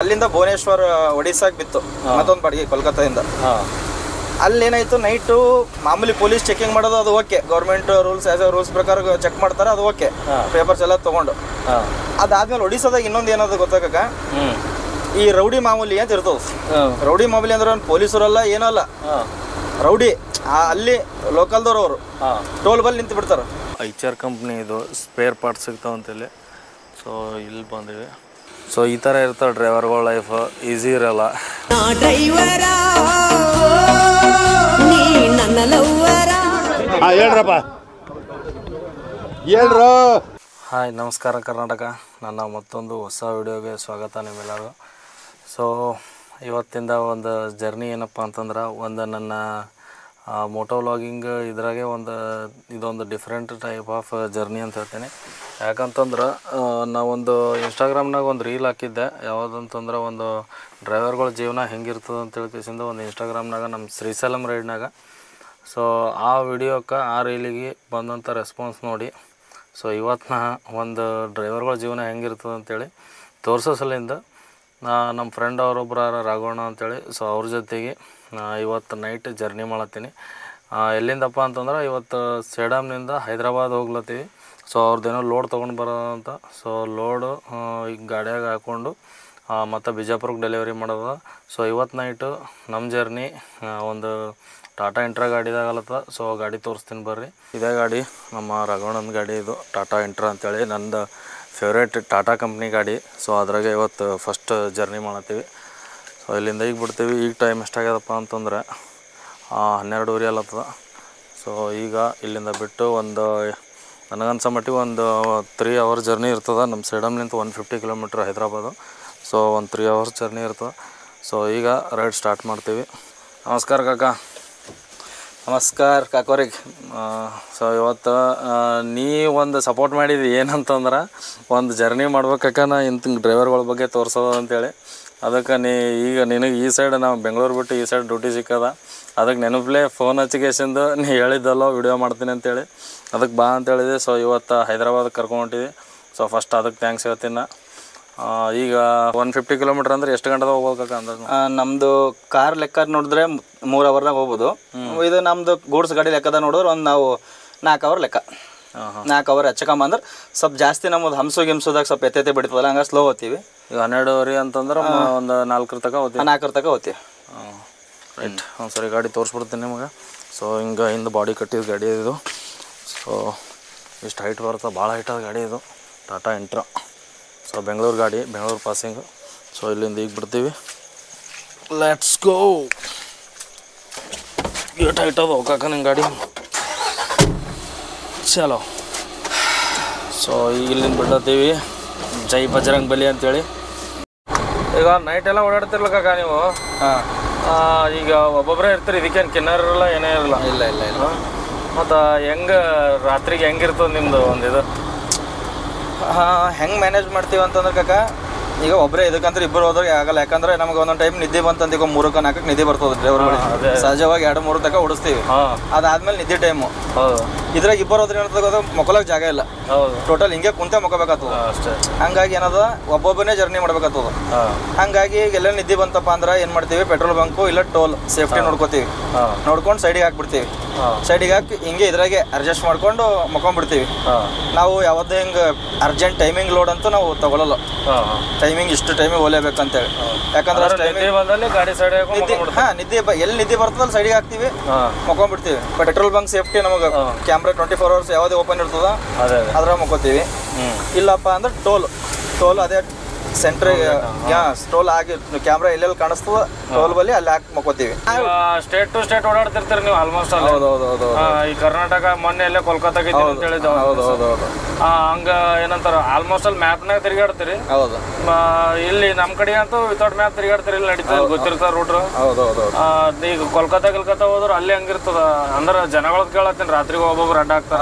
ಅಲ್ಲಿಂದ ಭುವನೇಶ್ವರ ಒಡಿಸ್ಸಾಗೆ ಬಿತ್ತು ಮತ್ತೊಂದು ಬಾಡಿಗೆ ಕೋಲ್ಕತ್ತಾದಿಂದ. ಅಲ್ಲೇನಾಯ್ತು, ನೈಟು ಮಾಮೂಲಿ ಪೊಲೀಸ್ ಚೆಕಿಂಗ್ ಮಾಡೋದು ಅದು ಓಕೆ, ಗೌರ್ಮೆಂಟ್ ರೂಲ್ಸ್ ಪ್ರಕಾರ ಚೆಕ್ ಮಾಡ್ತಾರೆ, ಅದು ಓಕೆ, ಪೇಪರ್ಸ್ ಎಲ್ಲ ತೊಗೊಂಡು. ಅದಾದ್ಮೇಲೆ ಒಡಿಸ್ಸಾದಾಗ ಇನ್ನೊಂದು ಏನಾದ್ರು ಗೊತ್ತಾಗ, ಈ ರೌಡಿ ಮಾಮೂಲಿ ಅಂತ ಇರ್ತದೆ. ರೌಡಿ ಮಾಮೂಲಿ ಅಂದ್ರೆ ಪೊಲೀಸರಲ್ಲ ಏನಲ್ಲ, ರೌಡಿ ಅಲ್ಲಿ ಲೋಕಲ್ದವ್ರು ಅವರು ಟೋಲ್ ಬಲ್ಲಿ ನಿಂತು ಬಿಡ್ತಾರೆ. ಐಚರ್ ಕಂಪ್ನಿ ಇದು ಸ್ಪೇರ್ ಪಾರ್ಟ್ಸ್ ಸಿಗ್ತಾವಂತೇಳಿ ಸೊ ಇಲ್ಲಿ ಬಂದಿವಿ. ಸೊ ಈ ಥರ ಇರ್ತಾವೆ ಡ್ರೈವರ್ಗಳ ಲೈಫ್, ಈಸಿ ಇರಲ್ಲ. ಹೇಳ್ರಪ್ಪ ಹೇಳ್ರ. ಹಾಯ್, ನಮಸ್ಕಾರ ಕರ್ನಾಟಕ. ನನ್ನ ಮತ್ತೊಂದು ಹೊಸ ವಿಡಿಯೋಗೆ ಸ್ವಾಗತ ನಿಮ್ಮೆಲ್ಲರೂ. ಸೊ ಇವತ್ತಿಂದ ಒಂದು ಜರ್ನಿ ಏನಪ್ಪ ಅಂತಂದ್ರೆ, ಒಂದು ನನ್ನ ಮೋಟೋ ವ್ಲಾಗಿಂಗ್ ಇದ್ರಾಗೆ ಇದೊಂದು ಡಿಫ್ರೆಂಟ್ ಟೈಪ್ ಆಫ್ ಜರ್ನಿ ಅಂತ ಹೇಳ್ತೀನಿ. ಯಾಕಂತಂದ್ರೆ ನಾವೊಂದು ಇನ್ಸ್ಟಾಗ್ರಾಮ್ನಾಗ ಒಂದು ರೀಲ್ ಹಾಕಿದ್ದೆ. ಯಾವುದಂತಂದ್ರೆ ಒಂದು ಡ್ರೈವರ್ಗಳ ಜೀವನ ಹೆಂಗಿರ್ತದೆ ಅಂತ ಹೇಳ್ಕೇಸಿಂದ ಒಂದು ಇನ್ಸ್ಟಾಗ್ರಾಮ್ನಾಗ ನಮ್ಮ ಶ್ರೀಶೈಲಂ ರೈಡ್ನಾಗ. ಸೊ ಆ ವಿಡಿಯೋಕ್ಕೆ, ಆ ರೀಲಿಗೆ ಬಂದಂಥ ರೆಸ್ಪಾನ್ಸ್ ನೋಡಿ ಸೊ ಇವತ್ತು ಒಂದು ಡ್ರೈವರ್ಗಳ ಜೀವನ ಹೆಂಗಿರ್ತದೆ ಅಂತೇಳಿ ತೋರಿಸೋ ಸಲಿಂದ ನಮ್ಮ ಫ್ರೆಂಡ್ ಅವರೊಬ್ಬರು ರಾಘವಣ್ಣ ಅಂತೇಳಿ, ಸೊ ಅವ್ರ ಜೊತೆಗೆ ಇವತ್ತು ನೈಟ್ ಜರ್ನಿ ಮಾಡತ್ತೀನಿ. ಎಲ್ಲಿಂದಪ್ಪ ಅಂತಂದ್ರೆ ಇವತ್ತು ಸೇಡಮ್ನಿಂದ ಹೈದ್ರಾಬಾದ್ ಹೋಗ್ಲತ್ತೀವಿ. ಸೊ ಅವ್ರದ್ದೇನೋ ಲೋಡ್ ತೊಗೊಂಡು ಬರೋದಂತ. ಸೊ ಲೋಡು ಈಗ ಗಾಡಿಯಾಗ ಹಾಕ್ಕೊಂಡು ಮತ್ತು ಬಿಜಾಪುರಕ್ಕೆ ಡೆಲಿವರಿ ಮಾಡೋದು. ಸೊ ಇವತ್ತು ನೈಟು ನಮ್ಮ ಜರ್ನಿ ಒಂದು ಟಾಟಾ ಇಂಟ್ರಾ ಗಾಡಿದಾಗಲತ್ತ. ಸೊ ಗಾಡಿ ತೋರಿಸ್ತೀನಿ ಬರ್ರಿ. ಇದೇ ಗಾಡಿ ನಮ್ಮ ರಾಘವಣ್ಣನ ಗಾಡಿ, ಇದು ಟಾಟಾ ಇಂಟ್ರಾ ಅಂತೇಳಿ ನಂದು ಫೇವ್ರೇಟ್ ಟಾಟಾ ಕಂಪ್ನಿ ಗಾಡಿ. ಸೊ ಅದ್ರಾಗೆ ಇವತ್ತು ಫಸ್ಟ್ ಜರ್ನಿ ಮಾಡತ್ತೀವಿ. ಸೊ ಇಲ್ಲಿಂದ ಈಗ ಬಿಡ್ತೀವಿ. ಈಗ ಟೈಮ್ ಎಷ್ಟಾಗ್ಯದಪ್ಪ ಅಂತಂದ್ರೆ 12:30 ಅಲ್ಲತ್ತದ. ಸೊ ಈಗ ಇಲ್ಲಿಂದ ಬಿಟ್ಟು ಒಂದು ನನಗನ್ಸೋ ಮಟ್ಟಿಗೆ ಒಂದು 3 ಅವರ್ ಜರ್ನಿ ಇರ್ತದೆ. ನಮ್ಮ ಸೇಡಮ್ನಿಂದ 150 ಕಿಲೋಮೀಟ್ರ್ ಹೈದ್ರಾಬಾದು. ಸೊ ಒಂದು 3 ಅವರ್ಸ್ ಜರ್ನಿ ಇರ್ತದೆ. ಸೊ ಈಗ ರೈಡ್ ಸ್ಟಾರ್ಟ್ ಮಾಡ್ತೀವಿ. ನಮಸ್ಕಾರ ಕಾಕ. ನಮಸ್ಕಾರ ಕಾಕೋರಿಗೆ. ಸೊ ಇವತ್ತು ನೀ ಒಂದು ಸಪೋರ್ಟ್ ಮಾಡಿದ್ವಿ ಏನಂತಂದ್ರೆ, ಒಂದು ಜರ್ನಿ ಮಾಡ್ಬೇಕಾಕ ನಾ ಇಂಥ ಡ್ರೈವರ್ಗಳ ಬಗ್ಗೆ ತೋರಿಸೋದು ಅಂತೇಳಿ. ಅದಕ್ಕೆ ಈಗ ನಿನಗೆ ಈ ಸೈಡ್ ನಾವು ಬೆಂಗಳೂರು ಬಿಟ್ಟು ಈ ಸೈಡ್ ಡ್ಯೂಟಿ ಸಿಕ್ಕದ. ಅದಕ್ಕೆ ನೆನಪಲೇ ಫೋನ್ ಹಚ್ಚಿಕೇಸಿಂದು ನೀ ಹೇಳಿದ್ದಲ್ಲ ವಿಡಿಯೋ ಮಾಡ್ತೀನಿ ಅಂತೇಳಿ, ಅದಕ್ಕೆ ಬಾ ಅಂತೇಳಿದೆ. ಸೊ ಇವತ್ತು ಹೈದ್ರಾಬಾದಕ್ಕೆ ಕರ್ಕೊಂಡ್ಬಿಟ್ಟಿವಿ. ಸೊ ಫಸ್ಟ್ ಅದಕ್ಕೆ ಥ್ಯಾಂಕ್ಸ್ ಹೇಳ್ತೀನಿ. ಈಗ 150 ಕಿಲೋಮೀಟ್ರ್ ಅಂದರೆ ಎಷ್ಟು ಗಂಟೆದಾಗ ಹೋಗ್ಬೇಕ ಅಂದ್ರೆ? ನಮ್ಮದು ಕಾರ್ ಲೆಕ್ಕ ನೋಡಿದ್ರೆ 3 ಅವರ್ನಾಗ ಹೋಗ್ಬೋದು. ಇದು ನಮ್ಮದು ಗೂಡ್ಸ್ ಗಾಡಿ ಲೆಕ್ಕದ ನೋಡಿದ್ರೆ ಒಂದು ನಾವು 4 ಅವರ್ ಲೆಕ್ಕ. 4 ಅವರ್ ಹೆಚ್ಚಕಮ್ಮ ಅಂದ್ರೆ ಸ್ವಲ್ಪ ಜಾಸ್ತಿ ನಮ್ಮದು ಹಂಸೋದಾಗ ಸ್ವಲ್ಪ ಎತ್ತೆ ಬಿಡ್ತದಲ್ಲ, ಹಂಗೆ ಸ್ಲೋ ಹೋಗ್ತೀವಿ. ಈಗ 12:30 ಅಂತಂದ್ರೆ ಒಂದು 4 ತನಕ ಹೋಗ್ತೀವಿ. 4 ತನಕ ಹೋಗ್ತೀವಿ. ರೈಟ್. ಸರಿ, ಗಾಡಿ ತೋರಿಸ್ಬಿಡ್ತೀನಿ ನಿಮಗೆ. ಸೊ ಹಿಂಗೆ ಹಿಂದೆ ಬಾಡಿ ಕಟ್ಟಿದ ಗಾಡಿ ಇದು. ಸೊ ಇಷ್ಟು ಹೈಟ್ ಬರುತ್ತೆ, ಭಾಳ ಹೈಟ್ ಆದ ಗಾಡಿ ಇದು, ಟಾಟಾ ಇಂಟ್ರಾ. ಸೊ ಬೆಂಗಳೂರು ಗಾಡಿ, ಬೆಂಗಳೂರು ಪಾಸಿಂಗು. ಸೊ ಇಲ್ಲಿಂದ ಈಗ ಬಿಡ್ತೀವಿ. Let's go. ಎಷ್ಟು ಹೈಟ್ ಅದು ಹೋಗಾಕ ನಿಂಗೆ ಗಾಡಿ. ಚಲೋ. ಸೊ ಈಗ ಇಲ್ಲಿಂದ ಬಿಡ್ತೀವಿ. ಜೈ ಬಜರಂಗ್ ಬಲಿ ಅಂತೇಳಿ. ಈಗ ನೈಟ್ ಎಲ್ಲ ಓಡಾಡ್ತಿರ್ಲಕ್ಕ ನೀವು? ಈಗ ಒಬ್ಬೊಬ್ಬರೇ ಇರ್ತೀರಿ, ಇದಕ್ಕೇನು ಕಿನ್ನರ್ ಇರಲ್ಲ, ಏನೇ ಇರಲ್ಲ? ಇಲ್ಲ. ಮತ್ತು ಹೆಂಗೆ ರಾತ್ರಿಗೆ ಹೆಂಗಿರ್ತದೆ ನಿಮ್ಮದು ಒಂದು ಇದು? ಹೆಂಗೆ ಮ್ಯಾನೇಜ್ ಮಾಡ್ತೀವಿ ಅಂತಂದ್ರೆ ಕಾಕ, ಈಗ ಒಬ್ಬರೇ ಇದಕ್ಕಂದ್ರೆ ಇಬ್ಬರು ಹೋದ್ರೆ ಆಗಲ್ಲ. ಯಾಕಂದ್ರೆ ನಮ್ಗೆ ಒಂದೊಂದು ಟೈಮ್ ನಿದ್ದೆ ಬಂತಂತ ಈಗ 3-4 ನಿದ್ದೆ ಬರ್ತದೆ ಡ್ರೈವರ್ಗಳಿಗೆ. ಸಹಜವಾಗಿ 2-3 ತನಕ ಓಡಿಸ್ತೀವಿ. ಅದಾದ್ಮೇಲೆ ನಿದ್ದೆ ಟೈಮು. ಇದ್ರಾಗ ಇಬ್ಬರು ಹೋದ್ರೆ ಏನಾಗ್ತದೆ, ಮೊಕೊಳಕ್ಕೆ ಜಾಗ ಇಲ್ಲ. ಟೋಟಲ್ ಹಿಂಗೆ ಕುಂತೆ ಮೊಕೋಬೇಕಾಗ್ತದೆ ಅಷ್ಟೇ. ಹಂಗಾಗಿ ಏನದ, ಒಬ್ಬೊಬ್ಬನೇ ಜರ್ನಿ ಮಾಡ್ಬೇಕಾಗ್ತದೆ. ಹಂಗಾಗಿ ಎಲ್ಲ ನಿದ್ದೆ ಬಂತಪ್ಪ ಅಂದ್ರೆ ಏನು ಮಾಡ್ತೀವಿ, ಪೆಟ್ರೋಲ್ ಬಂಕು ಇಲ್ಲ ಟೋಲ್ ಸೇಫ್ಟಿ ನೋಡ್ಕೋತೀವಿ. ನೋಡ್ಕೊಂಡು ಸೈಡಿಗೆ ಹಾಕ್ಬಿಡ್ತೀವಿ. ಸೈಡಿಗೆ ಹಾಕಿ ಹಿಂಗೆ ಇದ್ರಾಗೆ ಅಡ್ಜಸ್ಟ್ ಮಾಡ್ಕೊಂಡು ಮಕ್ಕೊಂಡ್ಬಿಡ್ತೀವಿ. ನಾವು ಯಾವ್ದು ಹಿಂಗೆ ಅರ್ಜೆಂಟ್ ಟೈಮಿಂಗ್ ಲೋಡ್ ಅಂತೂ ನಾವು ತಗೊಳ್ಳಲ್ಲ. ಟೈಮಿಂಗ್ ಇಷ್ಟು ಟೈಮಿಗೆ ಹೋಗ್ಲೇಬೇಕಂತೇಳಿ. ಯಾಕಂದ್ರೆ ಗಾಡಿ ಸೈಡ್ ನಿದ್ದೆ ಎಲ್ಲಿ ನಿದ್ದೆ ಬರ್ತದಲ್ಲ ಸೈಡಿಗೆ ಹಾಕ್ತೀವಿ, ಮಕ್ಕೊಂಡ್ಬಿಡ್ತೀವಿ. ಪೆಟ್ರೋಲ್ ಬಂಕ್ ಸೇಫ್ಟಿ ನಮಗೆ ಕ್ಯಾಮ್ರಾ 24 ಅವರ್ಸ್ ಯಾವುದೇ ಓಪನ್ ಇರ್ತದ ಅದ್ರಾಗ ಮಕ್ಕೋತೀವಿ. ಇಲ್ಲಪ್ಪ ಅಂದ್ರೆ ಟೋಲ್ ಅದೇ ಸೆಂಟ್ರಿಗೆ ಟೋಲ್ ಆಗಿ ಕ್ಯಾಮ್ರಾ ಎಲ್ಲೆಲ್ಲಿ ಕಾಣಿಸ್ತದ ಟೋಲ್ ಬಲ್ಲಿ ಅಲ್ಲಿ ಹಾಕಿ ಮಕ್ಕೋತೀವಿ. ಸ್ಟೇಟ್ ಟು ಸ್ಟೇಟ್ ಓಡಾಡ್ತಿರ್ತೀರಿ ನೀವು ಆಲ್ಮೋಸ್ಟ್? ಹೌದು. ಈ ಕರ್ನಾಟಕ ಮೊನ್ನೆ ಎಲ್ಲ ಕೋಲ್ಕತ್ತಾಗ ಅಂತ ಹೇಳಿದ. ಹಂಗ ಏನಂತಾರ, ಆಲ್ಮೋಸ್ಟ್ ಅಲ್ಲಿ ಮ್ಯಾಪ್ನಾಗ ತಿರುಗಾಡ್ತೀರಿ? ಹೌದು. ಇಲ್ಲಿ ನಮ್ಮ ಕಡೆ ಅಂತೂ ವಿತೌಟ್ ಮ್ಯಾಪ್ ತಿರುಗಾಡ್ತೀರಿ, ಇಲ್ಲಿ ನಡೀತದೆ, ಗೊತ್ತಿರ್ತಾರ ರೂಟ್. ಈಗ ಕೋಲ್ಕತ್ತಾ ಹೋದ್ರೆ ಅಲ್ಲಿ ಹಂಗಿರ್ತದ ಅಂದ್ರೆ ಜನಗಳದ್ ಕೇಳತ್ತೀನಿ, ರಾತ್ರಿಗೆ ಒಬ್ಬೊಬ್ರು ಅಡ್ಡ ಹಾಕ್ತಾರ,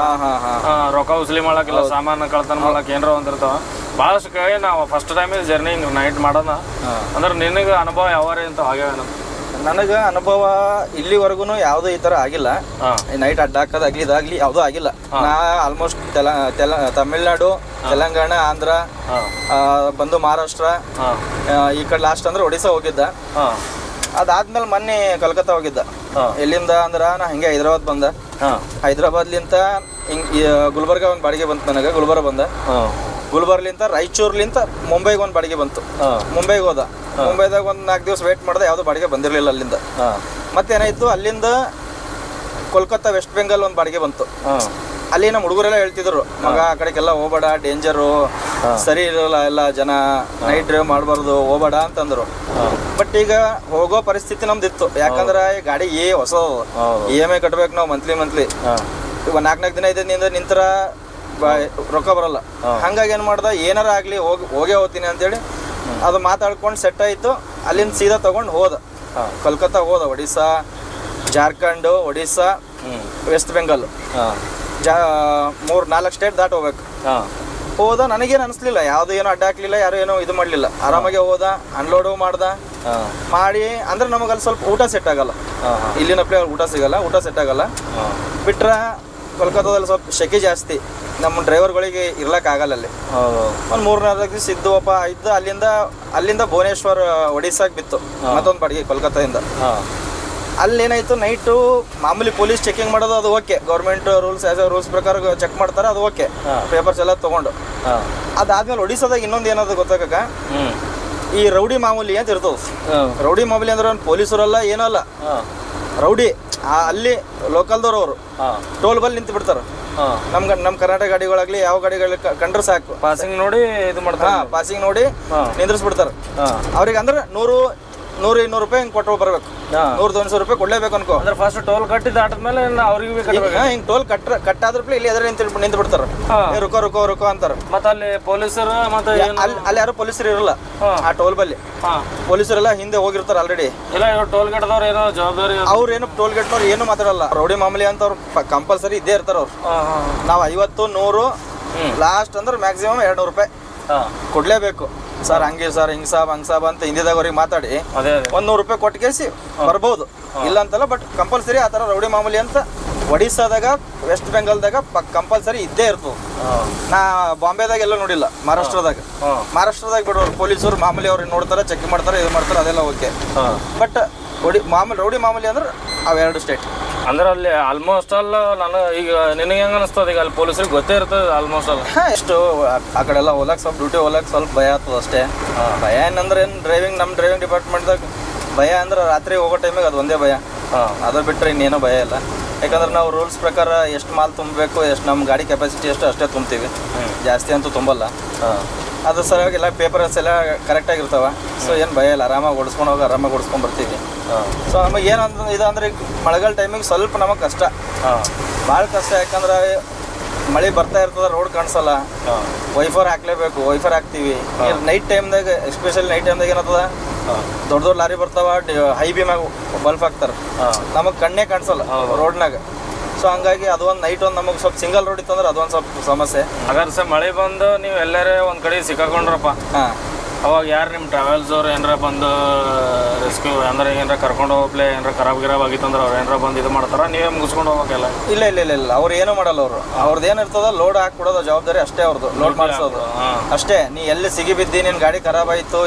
ರೊಕ್ಕ ಉಸ್ಲಿ ಮಾಡಕ್ಕಿಲ್ಲ, ಸಾಮಾನು ಕಳ್ತನ ಮಾಡಕ್ ಏನಾರ ಒಂದಿರ್ತಾವ. ಭಾಳಷ್ಟು ಕೇಳಿ ನಾವು ಫಸ್ಟ್ ಟೈಮ್ ಜರ್ನಿ ಹಿಂಗೆ ನೈಟ್ ಮಾಡೋಣ ಅಂದ್ರೆ ನಿನಗೆ ಅನುಭವ ಯಾವಾರ ಅಂತ ಆಗ್ಯಾವ? ನನಗೆ ಅನುಭವ ಇಲ್ಲಿವರೆಗೂ ಯಾವುದೂ ಈ ಥರ ಆಗಿಲ್ಲ. ನೈಟ್ ಅಡ್ಡ ಹಾಕೋದಾಗ್ಲಿ ಇದಾಗಲಿ ಯಾವುದೂ ಆಗಿಲ್ಲ. ನಾ ಆಲ್ಮೋಸ್ಟ್ ತಮಿಳ್ನಾಡು, ತೆಲಂಗಾಣ, ಆಂಧ್ರ, ಬಂದು ಮಹಾರಾಷ್ಟ್ರ, ಈ ಕಡೆ ಲಾಸ್ಟ್ ಅಂದ್ರೆ ಒಡಿಶಾ ಹೋಗಿದ್ದ. ಅದಾದ್ಮೇಲೆ ಮೊನ್ನೆ ಕಲ್ಕತ್ತಾ ಹೋಗಿದ್ದ. ಎಲ್ಲಿಂದ ಅಂದ್ರೆ ನಾ ಹಿಂಗೆ ಹೈದ್ರಾಬಾದ್ ಬಂದ. ಹೈದ್ರಾಬಾದ್ಲಿಂತ ಹಿಂಗೆ ಗುಲ್ಬರ್ಗ ಒಂದು ಬಾಡಿಗೆ ಬಂತು ನನಗೆ. ಗುಲ್ಬರ್ಗ ಬಂದ. ಗುಲ್ಬರ್ಲಿಂತ ರಾಯಚೂರ್ಲಿಂತ ಮುಂಬೈಗೆ ಒಂದು ಬಾಡಿಗೆ ಬಂತು. ಮುಂಬೈಗೆ ಹೋದ. ಮುಂಬೈದಾಗ ಒಂದು 4 ದಿವಸ ವೇಟ್ ಮಾಡಿದೆ, ಯಾವುದೋ ಬಾಡಿಗೆ ಬಂದಿರಲಿಲ್ಲ ಅಲ್ಲಿಂದ. ಮತ್ತೇನಾಯ್ತು, ಅಲ್ಲಿಂದ ಕೋಲ್ಕತ್ತಾ ವೆಸ್ಟ್ ಬೆಂಗಾಲ್ ಒಂದು ಬಾಡಿಗೆ ಬಂತು. ಅಲ್ಲಿ ನಮ್ಮ ಹುಡುಗರೆಲ್ಲ ಹೇಳ್ತಿದ್ರು, ಮಗ ಆ ಕಡೆಗೆಲ್ಲ ಹೋಗ್ಬೇಡ, ಡೇಂಜರು, ಸರಿ ಇರಲ್ಲ ಎಲ್ಲ ಜನ, ನೈಟ್ ಡ್ರೈವ್ ಮಾಡಬಾರ್ದು, ಹೋಗ್ಬೇಡ ಅಂತಂದ್ರು. ಬಟ್ ಈಗ ಹೋಗೋ ಪರಿಸ್ಥಿತಿ ನಮ್ದಿತ್ತು. ಯಾಕಂದ್ರೆ ಈ ಗಾಡಿ ಹೊಸ EMI ಕಟ್ಬೇಕು ನಾವು ಮಂತ್ಲಿ. 4 ದಿನ 5 ದಿನದಿಂದ ನಿಂತರ ರೊಕ್ಕ ಬರಲ್ಲ. ಹಂಗಾಗಿ ಏನು ಮಾಡ್ದ, ಏನಾರ ಆಗಲಿ ಹೋಗೇ ಹೋಗ್ತೀನಿ ಅಂತೇಳಿ ಅದು ಮಾತಾಡ್ಕೊಂಡು ಸೆಟ್ ಆಯಿತು. ಅಲ್ಲಿಂದ ಸೀದಾ ತೊಗೊಂಡು ಹೋದ. ಕೋಲ್ಕತ್ತಾ ಹೋದ. ಒಡಿಶಾ, ಜಾರ್ಖಂಡು, ಒಡಿಶಾ, ವೆಸ್ಟ್ ಬೆಂಗಾಲ್, 3-4 ಸ್ಟೇಟ್ ದಾಟ್ ಹೋಗ್ಬೇಕು. ಹೋದ. ನನಗೇನು ಅನಿಸ್ಲಿಲ್ಲ, ಯಾವುದು ಏನೋ ಅಡ್ಡ ಹಾಕ್ಲಿಲ್ಲ, ಯಾರು ಏನೋ ಇದು ಮಾಡಲಿಲ್ಲ. ಆರಾಮಾಗೆ ಹೋದ. ಅನ್ಲೋಡು ಮಾಡಿ ಅಂದ್ರೆ ನಮಗಲ್ಲಿ ಸ್ವಲ್ಪ ಊಟ ಸೆಟ್ ಆಗಲ್ಲ. ಇಲ್ಲಿನ ಊಟ ಸಿಗಲ್ಲ, ಊಟ ಸೆಟ್ ಆಗಲ್ಲ. ಬಿಟ್ರೆ ಕೋಲ್ಕತ್ತಾದಲ್ಲಿ ಸ್ವಲ್ಪ ಶೆಕೆ ಜಾಸ್ತಿ. ನಮ್ಮ ಡ್ರೈವರ್ಗಳಿಗೆ ಇರ್ಲಕ್ಕಾಗಲ್ಲ ಅಲ್ಲಿ. ಒಂದು 3-4 ದಿವಸ ಇದ್ದುವಪ್ಪ. ಇದ್ದು ಅಲ್ಲಿಂದ ಭುವನೇಶ್ವರ್ ಒಡಿಶಾಗೆ ಬಿತ್ತು ಮತ್ತೊಂದು ಬಾಡಿಗೆ ಕೋಲ್ಕತ್ತಾದಿಂದ. ಅಲ್ಲೇನಾಯ್ತು, ನೈಟು ಮಾಮೂಲಿ ಪೊಲೀಸ್ ಚೆಕಿಂಗ್ ಮಾಡೋದು ಅದು ಓಕೆ. ಗೌರ್ಮೆಂಟ್ ರೂಲ್ಸ್ ಪ್ರಕಾರ ಚೆಕ್ ಮಾಡ್ತಾರೆ, ಅದು ಓಕೆ. ಪೇಪರ್ಸ್ ಎಲ್ಲ ತೊಗೊಂಡು ಅದಾದ್ಮೇಲೆ ಒಡಿಶಾದಾಗ ಇನ್ನೊಂದು ಏನಾದ್ರು ಗೊತ್ತಾಗ, ಈ ರೌಡಿ ಮಾಮೂಲಿ ಅಂತ ಇರ್ತದೆ. ರೌಡಿ ಮಾಮೂಲಿ ಅಂದ್ರೆ ಪೊಲೀಸರಲ್ಲ ಏನಲ್ಲ, ರೌಡಿ. ಅಲ್ಲಿ ಲೋಕಲ್ದವ್ರು ಅವರು ಟೋಲ್ ಬಲ್ ನಿಂತು ಬಿಡ್ತಾರೆ. ನಮ್ಮ ಕರ್ನಾಟಕ ಗಾಡಿಗಳಾಗ್ಲಿ ಯಾವ ಗಾಡಿಗಳು ಕಂಡ್ರೆ ಸಾಕು, ಪಾಸಿಂಗ್ ನೋಡಿ ಇದು ಮಾಡ್ತಾರೆ. ಪಾಸಿಂಗ್ ನೋಡಿ ನಿಂದ್ರಿಸ್ಬಿಡ್ತಾರೆ. ಅವ್ರಿಗೆ ಅಂದ್ರೆ 100-200 ರೂಪಾಯಿ ಹಿಂಗೆ ಕೊಟ್ಟು ಬರಬೇಕು. 100-200 ರೂಪಾಯಿ ಕೊಡ್ಲೇಬೇಕು ಅನ್ಕೋ. ಅಂದ್ರೆ ಫಸ್ಟ್ ಟೋಲ್ ಕಟ್ಟಿದ ಆದ್ಮೇಲೆ ಅವ್ರಿಗೆ ಹಿಂಗೆ ಟೋಲ್ ಕಟ್ಟಾದ್ರೂ ಇಲ್ಲಿ ಎದುರು ನಿಂತು ಬಿಡ್ತಾರೆ. ರುಕೋ ಅಂತಾರೆ. ಮತ್ತೆ ಅಲ್ಲಿ ಪೊಲೀಸರು ಮತ್ತೆ ಅಲ್ಲಿ ಯಾರು ಪೊಲೀಸರು ಇರಲ್ಲ ಆ ಟೋಲ್ ಬಲ್ಲಿ. ಪೊಲೀಸರೆಲ್ಲ ಹಿಂದೆ ಹೋಗಿರ್ತಾರೆ ಆಲ್ರೆಡಿ. ಇಲ್ಲ ಟೋಲ್ ಗೇಟ್ದವ್ರು ಏನೋ ಜವಾಬ್ದಾರಿ, ಅವ್ರು ಏನು ಟೋಲ್ ಗೇಟ್ನವ್ರು ಏನು ಮಾತಾಡಲ್ಲ. ರೌಡಿ ಮಾಮೂಲಿ ಅಂತ ಅವ್ರು ಕಂಪಲ್ಸರಿ ಇದ್ದೇ ಇರ್ತಾರೆ ಅವ್ರು. ನಾವು 50-100 ಲಾಸ್ಟ್ ಅಂದ್ರೆ ಮ್ಯಾಕ್ಸಿಮಮ್ 200 ರೂಪಾಯಿ ಕೊಡ್ಲೇಬೇಕು. ಸರ್ ಹಂಗೆ ಸರ್ ಹಿಂಗ್ ಸಾಬ್ ಅಂತ ಹಿಂದಿದಾಗ ಅವ್ರಿಗೆ ಮಾತಾಡಿ 100 ರೂಪಾಯಿ ಕೊಟ್ಟು ಕೇಸಿ ಬರ್ಬೋದು, ಇಲ್ಲ ಅಂತಲ್ಲ. ಬಟ್ ಕಂಪಲ್ಸರಿ ಆ ಥರ ರೌಡಿ ಮಾಮೂಲಿ ಅಂತ ಒಡಿಶಾದಾಗ, ವೆಸ್ಟ್ ಬೆಂಗಾಲ್ದಾಗ ಕಂಪಲ್ಸರಿ ಇದ್ದೇ ಇರ್ತದೆ. ನಾ ಬಾಂಬೆದಾಗ ಎಲ್ಲ ನೋಡಿಲ್ಲ. ಮಹಾರಾಷ್ಟ್ರದಾಗ ಬಿಡೋರು ಪೊಲೀಸರು ಮಾಮೂಲಿ ಅವ್ರಿಗೆ ನೋಡ್ತಾರೆ, ಚೆಕ್ ಮಾಡ್ತಾರೆ, ಇದು ಮಾಡ್ತಾರೆ, ಅದೆಲ್ಲ ಓಕೆ. ಬಟ್ ರೌಡಿ ಮಾಮೂಲಿ ಅಂದ್ರೆ ಅವೆರಡು ಸ್ಟೇಟ್. ಅಂದ್ರೆ ಅಲ್ಲಿ ಆಲ್ಮೋಸ್ಟ್ ಅಲ್ಲ. ನಾನು ಈಗ ನಿನಗೆ ಹೆಂಗೆ ಅನಿಸ್ತದೆ, ಈಗ ಅಲ್ಲಿ ಪೊಲೀಸರಿಗೆ ಗೊತ್ತೇ ಇರ್ತದೆ ಆಲ್ಮೋಸ್ಟ್ ಅಲ್ಲ. ಎಷ್ಟು ಆ ಕಡೆ ಎಲ್ಲ ಹೋಲಕ್ಕೆ ಸ್ವಲ್ಪ ಡ್ಯೂಟಿ ಹೋಲಕ್ಕೆ ಸ್ವಲ್ಪ ಭಯ ಆಗ್ತದೆ ಅಷ್ಟೇ. ಭಯ ಏನಂದ್ರೆ ಏನು, ನಮ್ಮ ಡ್ರೈವಿಂಗ್ ಡಿಪಾರ್ಟ್ಮೆಂಟ್ದಾಗ ಭಯ ಅಂದ್ರೆ ರಾತ್ರಿ ಹೋಗೋ ಟೈಮಿಗೆ ಅದು ಒಂದೇ ಭಯ. ಅದು ಬಿಟ್ಟರೆ ಇನ್ನೇನೋ ಭಯ ಇಲ್ಲ. ಯಾಕಂದ್ರೆ ನಾವು ರೂಲ್ಸ್ ಪ್ರಕಾರ ಎಷ್ಟು ಮಾಲ್ ತುಂಬಬೇಕು, ಎಷ್ಟು ನಮ್ಮ ಗಾಡಿ ಕೆಪಾಸಿಟಿ ಎಷ್ಟು ಅಷ್ಟೇ ತುಂಬ್ತೀವಿ, ಜಾಸ್ತಿ ಅಂತೂ ತುಂಬಲ್ಲ. ಅದ್ರ ಸಲುವಾಗಿ ಎಲ್ಲ ಪೇಪರ್ಸ್ ಎಲ್ಲ ಕರೆಕ್ಟಾಗಿರ್ತಾವೆ. ಸೊ ಏನು ಭಯ ಇಲ್ಲ, ಆರಾಮಾಗಿ ಓಡಿಸ್ಕೊಂಡು ಬರ್ತೀವಿ. ಸೊ ನಮಗೆ ಏನಂದ್ರೆ ಇದಂದ್ರೆ ಮಳೆಗಾಲ ಟೈಮಿಗೆ ಸ್ವಲ್ಪ ನಮಗೆ ಕಷ್ಟ, ಭಾಳ ಕಷ್ಟ. ಯಾಕಂದ್ರೆ ಮಳೆ ಬರ್ತಾ ಇರ್ತದೆ, ರೋಡ್ ಕಾಣಿಸಲ್ಲ, ವೈಫರ್ ಹಾಕ್ಲೇಬೇಕು. ವೈಫರ್ ಹಾಕ್ತೀವಿ. ನೈಟ್ ಟೈಮ್ದಾಗ, ಎಸ್ಪೆಷಲಿ ನೈಟ್ ಟೈಮ್ದಾಗ ಏನತ್ತದ, ದೊಡ್ಡ ಲಾರಿ ಬರ್ತಾವ, ಹೈಬಿ ಮ್ಯಾಗ ಬಲ್ಪ್ ಹಾಕ್ತಾರೆ, ನಮಗೆ ಕಣ್ಣೇ ಕಾಣಿಸಲ್ಲ ರೋಡ್ನಾಗ. ಸೊ ಹಂಗಾಗಿ ಅದೊಂದು ನೈಟ್ ಒಂದು ನಮಗೆ ಸ್ವಲ್ಪ ಸಿಂಗಲ್ ರೋಡ್ ಇತ್ತು ಅಂದ್ರೆ ಅದೊಂದು ಸ್ವಲ್ಪ ಸಮಸ್ಯೆ. ಹಾಗಾದ್ರೆ ಸರ್ ಮಳೆ ಬಂದು ನೀವು ಎಲ್ಲರೇ ಒಂದು ಕಡೆ ಸಿಕ್ಕಾಕೊಂಡ್ರಪ್ಪ, ಅವಾಗ ಯಾರು ನಿಮ್ಮ ಟ್ರಾವೆಲ್ಸ್ ಅವ್ರು ಏನಾರ ಬಂದು ರೆಸ್ಕ್ಯೂ ಅಂದ್ರೆ ಏನಾರ ಕರ್ಕೊಂಡು ಹೋಗ್ಲೇ ಏನಾರ ಖರಾಬ್ ಆಗಿತ್ತು ಅಂದ್ರೆ ಅವ್ರು ಏನಾರ ಬಂದು ಇದು ಮಾಡ್ತಾರ, ನೀವೇ ಮುಗಿಸ್ಕೊಂಡು ಹೋಗ್ಬೇಕಲ್ಲ? ಇಲ್ಲ ಅವ್ರು ಏನು ಮಾಡಲ್ಲ. ಅವ್ರದ್ದು ಏನಿರ್ತದ ಲೋಡ್ ಹಾಕ್ಬಿಡೋದು ಜವಾಬ್ದಾರಿ ಅಷ್ಟೇ ಅವ್ರದ್ದು, ಲೋಡ್ ಮಾಡಿಸೋದು ಅಷ್ಟೇ. ನೀ ಎಲ್ಲಿ ಸಿಗಿಬಿದ್ದಿ, ನಿನ್ನ ಗಾಡಿ ಖರಾಬ್ ಆಯಿತು,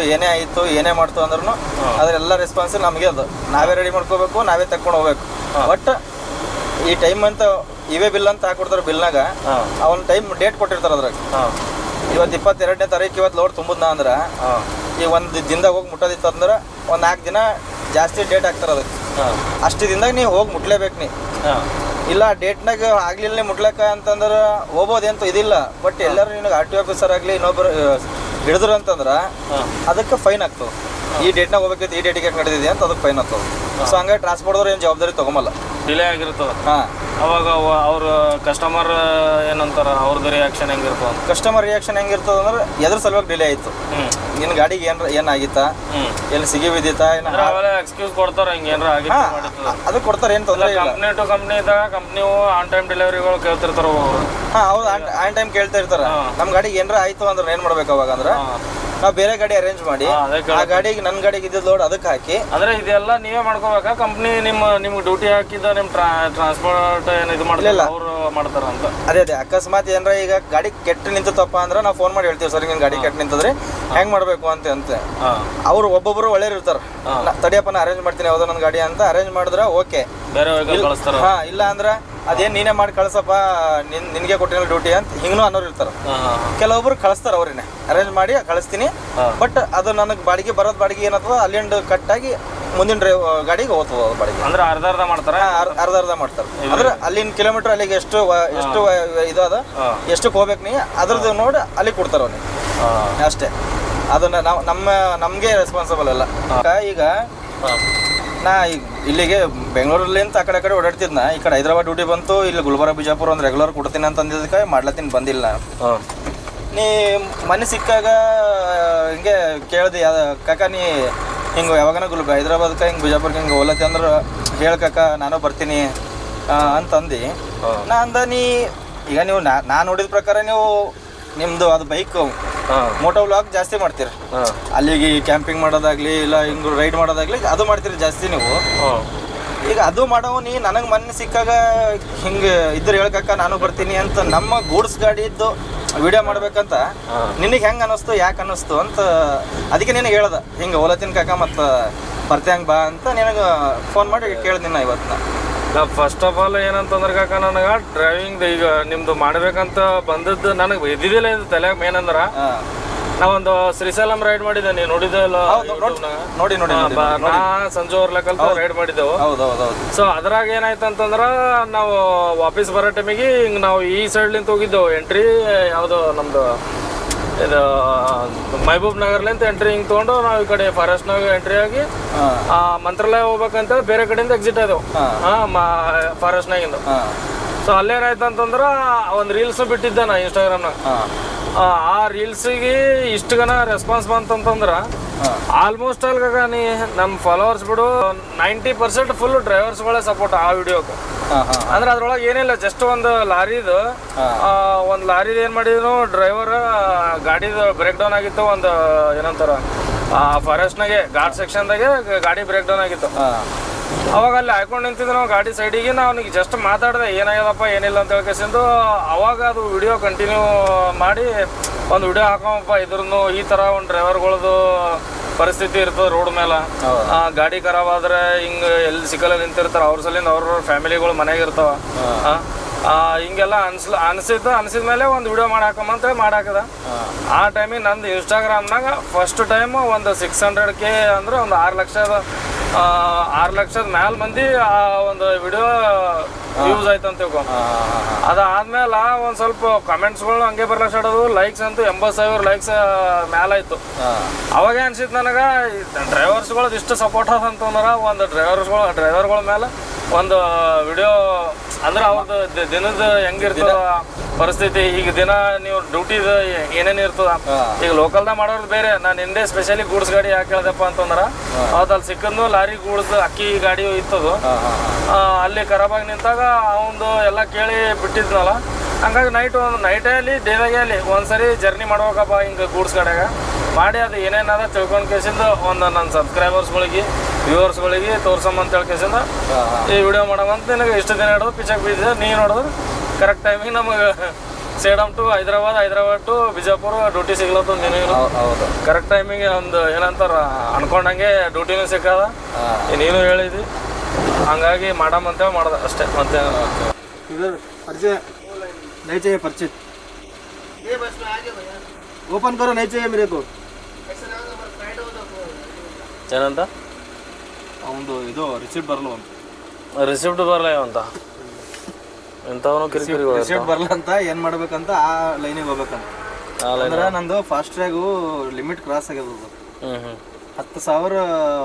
ಏನೇ ಮಾಡ್ತು ಅಂದ್ರೂ ಅದರೆಲ್ಲ ರೆಸ್ಪಾನ್ಸಿಬಲ್ ನಮಗೆ. ಅದು ನಾವೇ ರೆಡಿ ಮಾಡ್ಕೋಬೇಕು, ನಾವೇ ತಕ್ಕೊಂಡು ಹೋಗ್ಬೇಕು. ಬಟ್ ಈ ಟೈಮ್ ಅಂತ ಇವೇ ಬಿಲ್ ಅಂತ ಹಾಕೊಡ್ತಾರೆ. ಬಿಲ್ನಾಗ ಅವನ್ ಟೈಮ್ ಡೇಟ್ ಕೊಟ್ಟಿರ್ತಾರೆ. ಅದ್ರಾಗ ಇವತ್ತು 22ನೇ ತಾರೀಕು ಇವತ್ತು ಲೋಡ್ ತುಂಬುದ್ನ ಅಂದ್ರೆ ಈ ಒಂದು ದಿನದಾಗ ಹೋಗಿ ಮುಟ್ಟೋದಿತ್ತು ಅಂದ್ರೆ ಒಂದು 4 ದಿನ ಜಾಸ್ತಿ ಡೇಟ್ ಹಾಕ್ತಾರೆ ಅದಕ್ಕೆ. ಅಷ್ಟು ದಿನದಾಗ ನೀವು ಹೋಗಿ ಮುಟ್ಲೇಬೇಕು. ಇಲ್ಲ ಡೇಟ್ನಾಗ ಆಗ್ಲಿಲ್ಲ ಮುಟ್ಲಕ್ಕ ಅಂತಂದ್ರೆ ಹೋಗ್ಬೋದೇಂತ ಇದಿಲ್ಲ. ಬಟ್ ಎಲ್ಲರೂ ನಿನಗೆ RTO ಆಫೀಸರ್ ಆಗಲಿ ಇನ್ನೊಬ್ಬರು ಹಿಡಿದ್ರು ಅಂತಂದ್ರೆ ಅದಕ್ಕೆ ಫೈನ್ ಆಗ್ತದೆ. ಈ ಡೇಟ್ನಾಗ ಹೋಗ್ಬೇಕಿತ್ತು, ಈ ಡೇಟಿಗೆ ನಡೆದಿದೆ ಅಂತ ಅದಕ್ಕೆ ಫೈನ್ ಆಗ್ತದೆ. ಸೊ ಹಂಗಾಗಿ ಟ್ರಾನ್ಸ್ಪೋರ್ಟ್ದವ್ರು ಏನು ಜವಾಬ್ದಾರಿ ತೊಗೊಂಬಲ್ಲ, ಡಿಲೇ ಆಗಿರ್ತದೆ. ಅವಾಗ ಅವ್ರ ಕಸ್ಟಮರ್ ಏನಂತಾರ, ಅವ್ರದ್ದು ರಿಯಾಕ್ಷನ್ ಹೆಂಗಿರ್ತದೆ? ಕಸ್ಟಮರ್ ರಿಯಾಕ್ಷನ್ ಹೆಂಗಿರ್ತದೆ ಅಂದ್ರೆ ಎದ್ರ ಸಲುವಾಗಿ ಡಿಲೇ ಆಯಿತು, ನಿನ್ನ ಗಾಡಿಗೆ ಏನಾಗಿತ್ತಾ, ಎಲ್ಲಿ ಸಿಗಿ ಬಿದ್ದಿತ್ತಾ, ಎಕ್ಸ್ಕ್ಯೂಸ್ ಕೊಡ್ತಾರೆ. ಹಿಂಗೆ ಏನಾರ ಆಗಿತ್ತು ಅದಕ್ಕೆ ಕೊಡ್ತಾರೆ, ಏನು ತೊಂದರೆ ಇಲ್ಲ. ಕಂಪ್ನಿ ಟು ಕಂಪ್ನಿ ಇದ್ದಾಗ ಕಂಪ್ನಿಯು ಆನ್ ಟೈಮ್ ಡೆಲಿವರಿಗಳು ಕೇಳ್ತಿರ್ತಾರೆ. ಹೌದು, ಆನ್ ಟೈಮ್ ಕೇಳ್ತಾ ಇರ್ತಾರೆ. ನಮ್ಮ ಗಾಡಿಗೆ ಏನಾರ ಆಯಿತು ಅಂದ್ರೆ ಏನು ಮಾಡ್ಬೇಕು ಅವಾಗ ಅಂದ್ರೆ ನಾವು ಬೇರೆ ಗಾಡಿ ಅರೇಂಜ್ ಮಾಡಿ ಆ ಗಾಡಿಗೆ ನನ್ನ ಗಾಡಿಗೆ ಇದ್ದಿದ್ದು ಲೋಡ್ ಅದಕ್ಕೆ ಹಾಕಿ. ಅಂದ್ರೆ ಇದೆಲ್ಲ ನೀವೇ ಮಾಡ್ಕೋಬೇಕಾ ಕಂಪ್ನಿ ನಿಮ್ಗೆ ಡ್ಯೂಟಿ ಹಾಕಿದ ನಿಮ್ಮ ಟ್ರಾನ್ಸ್ಪೋರ್ಟ್ ಏನು ಇದು ಮಾಡಲಿಲ್ಲ ಅವರು ಮಾಡ್ತಾರ ಅಂತ? ಅದೇ ಅಕಸ್ಮಾತ್ ಏನಾರ ಈಗ ಗಾಡಿ ಕೆಟ್ಟು ನಿಂತಪ್ಪ ಅಂದ್ರೆ ನಾವು ಫೋನ್ ಮಾಡಿ ಹೇಳ್ತೀವಿ, ಸರ್ ಹಿಂಗೆ ಗಾಡಿ ಕೆಟ್ಟು ನಿಂತದ್ರಿ ಹೆಂಗ್ ಮಾಡ್ಬೇಕು ಅಂತ ಅವ್ರು ಒಬ್ಬೊಬ್ರು ಒಳ್ಳೆಯವ್ರು ಇರ್ತಾರೆ. ತಡಿಯಪ್ಪ ನಾ ಅರೇಂಜ್ ಮಾಡ್ತೀನಿ ಯಾವ್ದೋ ನನ್ನ ಗಾಡಿ ಅಂತ ಅರೇಂಜ್ ಮಾಡಿದ್ರೆ ಓಕೆ, ಬೇರೆ ಕಳಿಸ್ತಾರ. ಇಲ್ಲ ಅಂದ್ರೆ ಅದೇನ್ ನೀನೇ ಮಾಡಿ ಕಳ್ಸಪ್ಪ, ನಿನ್ಗೆ ಕೊಟ್ಟಿನ ಡ್ಯೂಟಿ ಅಂತ ಹಿಂಗೂ ಅನ್ನೋರು ಇರ್ತಾರ. ಕೆಲವೊಬ್ರು ಕಳಿಸ್ತಾರ, ಅವ್ರೇನೆ ಅರೇಂಜ್ ಮಾಡಿ ಕಳಿಸ್ತೀನಿ, ಬಟ್ ಅದು ನನಗೆ ಬಾಡಿಗೆ ಬರೋದ್ ಬಾಡಿಗೆ ಏನತ್ತದ ಅಲ್ಲಿಂದ ಕಟ್ಟಾಗಿ ಮುಂದಿನ ಗಾಡಿಗೆ ಹೋಗ್ತದ ಬಾಡಿಗೆ. ಅಂದ್ರೆ ಅರ್ಧ ಮಾಡ್ತಾರ, ಅರ್ಧ ಮಾಡ್ತಾರೆ. ಅಂದ್ರೆ ಅಲ್ಲಿನ ಕಿಲೋಮೀಟರ್ ಅಲ್ಲಿಗೆ ಎಷ್ಟು ಇದು ಅದ, ಎಷ್ಟಕ್ಕೆ ಹೋಗ್ಬೇಕು ನೀ ಅದ್ರದ್ದು ನೋಡಿ ಅಲ್ಲಿ ಕೊಡ್ತಾರ ಅವ್ನಿಗೆ ಅಷ್ಟೇ. ಅದನ್ನ ನಾವು ನಮ್ಗೆ ರೆಸ್ಪಾನ್ಸಿಬಲ್ ಅಲ್ಲ. ಈಗ ನಾ ಈಗ ಇಲ್ಲಿಗೆ ಬೆಂಗಳೂರಲ್ಲಿ ಅಂತ ಆ ಕಡೆ ಓಡಾಡ್ತಿದ್ನ, ಈ ಕಡೆ ಹೈದರಾಬಾದ್ ಡ್ಯೂಟಿ ಬಂತು, ಇಲ್ಲಿ ಗುಲ್ಬರ್ಗ ಬಿಜಾಪುರ ಒಂದು ರೆಗ್ಯುಲರ್ ಕೊಡ್ತೀನಿ ಅಂತ ಅಂದಿದ್ದಕ್ಕೆ ಮಾಡ್ಲತ್ತೀನಿ, ಬಂದಿಲ್ಲ. ನೀ ಮನೆ ಸಿಕ್ಕಾಗ ಹಿಂಗೆ ಕೇಳ್ದೆ, ಕಾಕ ನೀ ಹಿಂಗೆ ಯಾವಾಗನ ಹೈದರಾಬಾದ್ಕ ಹಿಂಗೆ ಬಿಜಾಪುರ್ಗೆ ಹಿಂಗೆ ಹೋಲತ್ತಿ ಅಂದ್ರೆ ಹೇಳ್ಕಾಕ ನಾನು ಬರ್ತೀನಿ ಅಂತಂದು ನಾ ಅಂದ. ಈಗ ನೀವು ನಾ ನೋಡಿದ ಪ್ರಕಾರ ನೀವು ನಿಮ್ದು ಅದು ಬೈಕ್ ಮೋಟೋ ವ್ಲಾಗ್ ಜಾಸ್ತಿ ಮಾಡ್ತೀರಿ, ಅಲ್ಲಿಗೆ ಕ್ಯಾಂಪಿಂಗ್ ಮಾಡೋದಾಗ್ಲಿ ಇಲ್ಲ ಹಿಂಗೆ ರೈಡ್ ಮಾಡೋದಾಗ್ಲಿ ಅದು ಮಾಡ್ತೀರಿ ಜಾಸ್ತಿ ನೀವು. ಈಗ ಅದು ಮಾಡೋ ನೀ ನನಗೆ ಮೊನ್ನೆ ಸಿಕ್ಕಾಗ ಹಿಂಗೆ ಇದ್ರ ಹೇಳ್ಕಕ್ಕ ನಾನು ಬರ್ತೀನಿ ಅಂತ ನಮ್ಮ ಗೂಡ್ಸ್ ಗಾಡಿ ಇದ್ದು ವಿಡಿಯೋ ಮಾಡ್ಬೇಕಂತ ನಿನಗೆ ಹೆಂಗೆ ಅನ್ನಿಸ್ತು, ಯಾಕೆ ಅನ್ನಿಸ್ತು ಅಂತ ಅದಕ್ಕೆ ನಿನಗೆ ಹೇಳ್ದೆ ಹಿಂಗೆ ಓಲತ್ತಿನ ಕಾಕ ಮತ್ತು ಬರ್ತಿ ಬಾ ಅಂತ ನಿನಗೆ ಫೋನ್ ಮಾಡಿ ಕೇಳ್ದಿನ ಇವತ್ತು. ಫಸ್ಟ್ ಆಫ್ ಆಲ್ ಏನಂತಂದ್ರೆ ಕಾಕ, ನನಗೆ ಡ್ರೈವಿಂಗ್ ಈಗ ನಿಮ್ದು ಮಾಡ್ಬೇಕಂತ ಬಂದದ್ದು ನನಗೆ ಇದ್ದಿದ್ದಿಲ್ಲ ಇದು ತಲೆ. ಏನಂದ್ರ ನಾವೊಂದು ಶ್ರೀಶೈಲಂ ರೈಡ್ ಮಾಡಿದ್ದೆ, ನೀವು ನೋಡಿದ್ದೆ ಇಲ್ಲ? ನೋಡಿ ನಾ ಸಂಜೆ ಲೆಕ್ಕಲ್ ರೈಡ್ ಮಾಡಿದ್ದೆವು. ಸೊ ಅದ್ರಾಗ ಏನಾಯ್ತು ಅಂತಂದ್ರ ನಾವು ವಾಪಸ್ ಬರೋ ಟೈಮಿಗೆ ಹಿಂಗೆ ನಾವು ಈ ಸೈಡ್ಲಿಂತ ಹೋಗಿದ್ದೆವು. ಎಂಟ್ರಿ ಯಾವುದು ನಮ್ದು ಇದು ಮಹಬೂಬ್ ನಗರ್ಲಿಂತ ಎಂಟ್ರಿ ಹಿಂಗೆ ತೊಗೊಂಡು ನಾವು ಈ ಕಡೆ ಫಾರೆಸ್ಟ್ನಾಗ ಎಂಟ್ರಿ ಆಗಿ ಮಂತ್ರಾಲಯ ಹೋಗ್ಬೇಕಂತೇಳಿ ಬೇರೆ ಕಡೆಯಿಂದ ಎಕ್ಸಿಟ್ ಆದೆವು ಫಾರೆಸ್ಟ್ನಾಗಿಂದ. ಸೊ ಅಲ್ಲೇನಾಯ್ತು ಅಂತಂದ್ರ ಒಂದು ರೀಲ್ಸ್ ಬಿಟ್ಟಿದ್ದೆ ನಾ ಇನ್ಸ್ಟಾಗ್ರಾಮ್ನಾಗ. ಆ ರೀಲ್ಸಿಗೆ ಇಷ್ಟು ಗನ ರೆಸ್ಪಾನ್ಸ್ ಬಂತಂತಂದ್ರ ಆಲ್ಮೋಸ್ಟ್ ಅಲ್ಗಾಗ ನೀ ನಮ್ಮ ಫಾಲೋವರ್ಸ್ ಬಿಡು 90% ಫುಲ್ ಡ್ರೈವರ್ಸ್ಗಳೇ ಸಪೋರ್ಟ್ ಆ ವಿಡಿಯೋಕ್ಕೆ. ಅಂದ್ರೆ ಅದ್ರೊಳಗೆ ಏನಿಲ್ಲ, ಜಸ್ಟ್ ಒಂದು ಲಾರಿದು ಏನ್ ಮಾಡಿದ್ರು ಡ್ರೈವರ್ ಗಾಡಿದು ಬ್ರೇಕ್ ಡೌನ್ ಆಗಿತ್ತು. ಒಂದು ಏನಂತಾರ ಫಾರೆಸ್ಟ್ನಾಗೆ ಘಾಟ್ ಸೆಕ್ಷನ್ದಾಗೆ ಗಾಡಿ ಬ್ರೇಕ್ ಡೌನ್ ಆಗಿತ್ತು. ಅವಾಗ ಅಲ್ಲಿ ಹಾಕೊಂಡು ನಿಂತಿದ್ದು ನಾವು ಗಾಡಿ ಸೈಡಿಗೆ. ನಾವು ಅವನಿಗೆ ಜಸ್ಟ್ ಮಾತಾಡಿದೆ ಏನಾಗ್ಯದಪ್ಪ ಏನಿಲ್ಲ ಅಂತ ಹೇಳ್ಕೇಸಿಂದು. ಅವಾಗ ಅದು ವಿಡಿಯೋ ಕಂಟಿನ್ಯೂ ಮಾಡಿ ಒಂದು ವಿಡಿಯೋ ಹಾಕೋಪ್ಪ, ಇದ್ರೂ ಈ ಥರ ಒಂದು ಡ್ರೈವರ್ಗಳದ್ದು ಪರಿಸ್ಥಿತಿ ಇರ್ತದೆ ರೋಡ್ ಮೇಲೆ. ಗಾಡಿ ಖರಾಬ್ ಆದ್ರೆ ಹಿಂಗೆ ಎಲ್ಲಿ ಸಿಕ್ಕಲ್ಲ ನಿಂತಿರ್ತಾರೆ, ಅವ್ರ ಸಲಿಂದ ಅವ್ರವ್ರ ಫ್ಯಾಮಿಲಿಗಳು ಮನೆಗೆ ಇರ್ತಾವ. ಹಿಂಗೆಲ್ಲ ಅನ್ಸಿದ ಮೇಲೆ ಒಂದು ವಿಡಿಯೋ ಮಾಡಾಕಂತೇಳಿ ಮಾಡಾಕದ. ಆ ಟೈಮಿಗೆ ನಂದು ಇನ್ಸ್ಟಾಗ್ರಾಮ್ನಾಗ ಫಸ್ಟ್ ಟೈಮ್ ಒಂದು 600K ಅಂದ್ರೆ ಒಂದು 6 ಲಕ್ಷದ ಮ್ಯಾಲ ಮಂದಿ ಆ ಒಂದು ವಿಡಿಯೋ ಯೂಸ್ ಆಯ್ತು ಅಂತ ತಿಳ್ಕೊ. ಅದಾದ್ಮೇಲೆ ಒಂದು ಸ್ವಲ್ಪ ಕಮೆಂಟ್ಸ್ಗಳು ಹಂಗೆ ಬರ್ಲಕ್ ಸ್ಟಾರ್ಟ್ ಆದವು. ಲೈಕ್ಸ್ ಅಂತೂ 80,000 ಲೈಕ್ಸ್ ಮ್ಯಾಲ ಆಯ್ತು. ಅವಾಗ ಅನ್ಸಿತ್ತು ನನಗೆ ಡ್ರೈವರ್ಸ್ಗಳದ್ದು ಇಷ್ಟು ಸಪೋರ್ಟ್ ಅದಂತಂದ್ರೆ ಒಂದು ಡ್ರೈವರ್ಗಳ ಮೇಲೆ ಒಂದು ವಿಡಿಯೋ ಅಂದ್ರೆ ಅವ್ರದ್ದು ದಿನದ ಹೆಂಗಿರ್ತದ ಪರಿಸ್ಥಿತಿ. ಈಗ ದಿನ ನೀವು ಡ್ಯೂಟಿದ ಏನೇನು ಇರ್ತದ, ಈಗ ಲೋಕಲ್ದಾಗ ಮಾಡೋದು ಬೇರೆ. ನಾನು ಹಿಂದೆ ಸ್ಪೆಷಲಿ ಗೂಡ್ಸ್ ಗಾಡಿ ಯಾಕೆ ಹೇಳ್ದಪ್ಪ ಅಂತಂದ್ರೆ ಅವತ್ತು ಅಲ್ಲಿ ಸಿಕ್ಕಂದು ಲಾರಿ ಗೂಡ್ಸ್ ಅಕ್ಕಿ ಗಾಡಿ ಇತ್ತದು. ಅಲ್ಲಿ ಖರಾಬಾಗಿ ನಿಂತಾಗ ಅವಂದು ಎಲ್ಲ ಕೇಳಿ ಬಿಟ್ಟಿದ್ನಲ್ಲ. ಹಂಗಾಗಿ ನೈಟೇ ಅಲ್ಲಿ ಡೇದಾಗೆ ಅಲ್ಲಿ ಒಂದ್ಸರಿ ಜರ್ನಿ ಮಾಡ್ಬೇಕಪ್ಪ ಹಿಂಗೆ ಗೂಡ್ಸ್ ಗಾಡಿಯಾಗ ಮಾಡಿ ಅದು ಏನೇನಾದ ತಿಳ್ಕೊಂಡು ಕೇಸಿಂದ ಒಂದು ನನ್ನ ಸಬ್ಸ್ಕ್ರೈಬರ್ಸ್ಗಳಿಗೆ ವ್ಯೂವರ್ಸ್ಗಳಿಗೆ ತೋರ್ಸಂಬಂತ ಹೇಳ್ಕೇಸಿಂದ ಈ ವಿಡಿಯೋ ಮಾಡೋವಂತ ನಿನಗೆ ಇಷ್ಟು ದಿನ ಹಿಡಿದು ಪಿಚಕ್ ಬಿದ್ದಿದೆ. ನೀ ನೋಡಿದ್ರೆ ಕರೆಕ್ಟ್ ಟೈಮಿಗೆ ನಮಗೆ Sedam to Hyderabad to Bijapur duty ಸಿಗ್ಲತ್ತು. ನೀನು ಕರೆಕ್ಟ್ ಟೈಮಿಗೆ ಒಂದು ಏನಂತಾರ ಅನ್ಕೊಂಡಂಗೆ ಡ್ಯೂಟಿನೂ ಸಿಕ್ಕದ, ನೀನು ಹೇಳಿದಿ. ಹಂಗಾಗಿ ಮಾಡಮಂತೇಳಿ ಮಾಡ್ದೆ ಅಷ್ಟೇ. ಮತ್ತೆ नहीं चाहिए पर्चे ओपन करो, नहीं चाहिए मेरे को. ಏನಂತ ಅವನು ಇದು ರಿಸಿಪ್ಟ್ ಬರಲ್ಲ ಅಂತ. ರಿಸಿಪ್ಟ್ ಬರಲ್ಲ ಅಂತ ಎಂಥವನು ಕಿರಿಕಿರಿ ರಿಸಿಪ್ಟ್ ಬರಲ್ಲ ಅಂತ ಏನು ಮಾಡ್ಬೇಕಂತ ಆ ಲೈನಿಗೆ ಹೋಗ್ಬೇಕಂತ. ಅಂದ್ರೆ ನಂದು ಫಾಸ್ಟ್ ಟ್ರ್ಯಾಗು ಲಿಮಿಟ್ ಕ್ರಾಸ್ ಆಗ್ಯದ. 10,000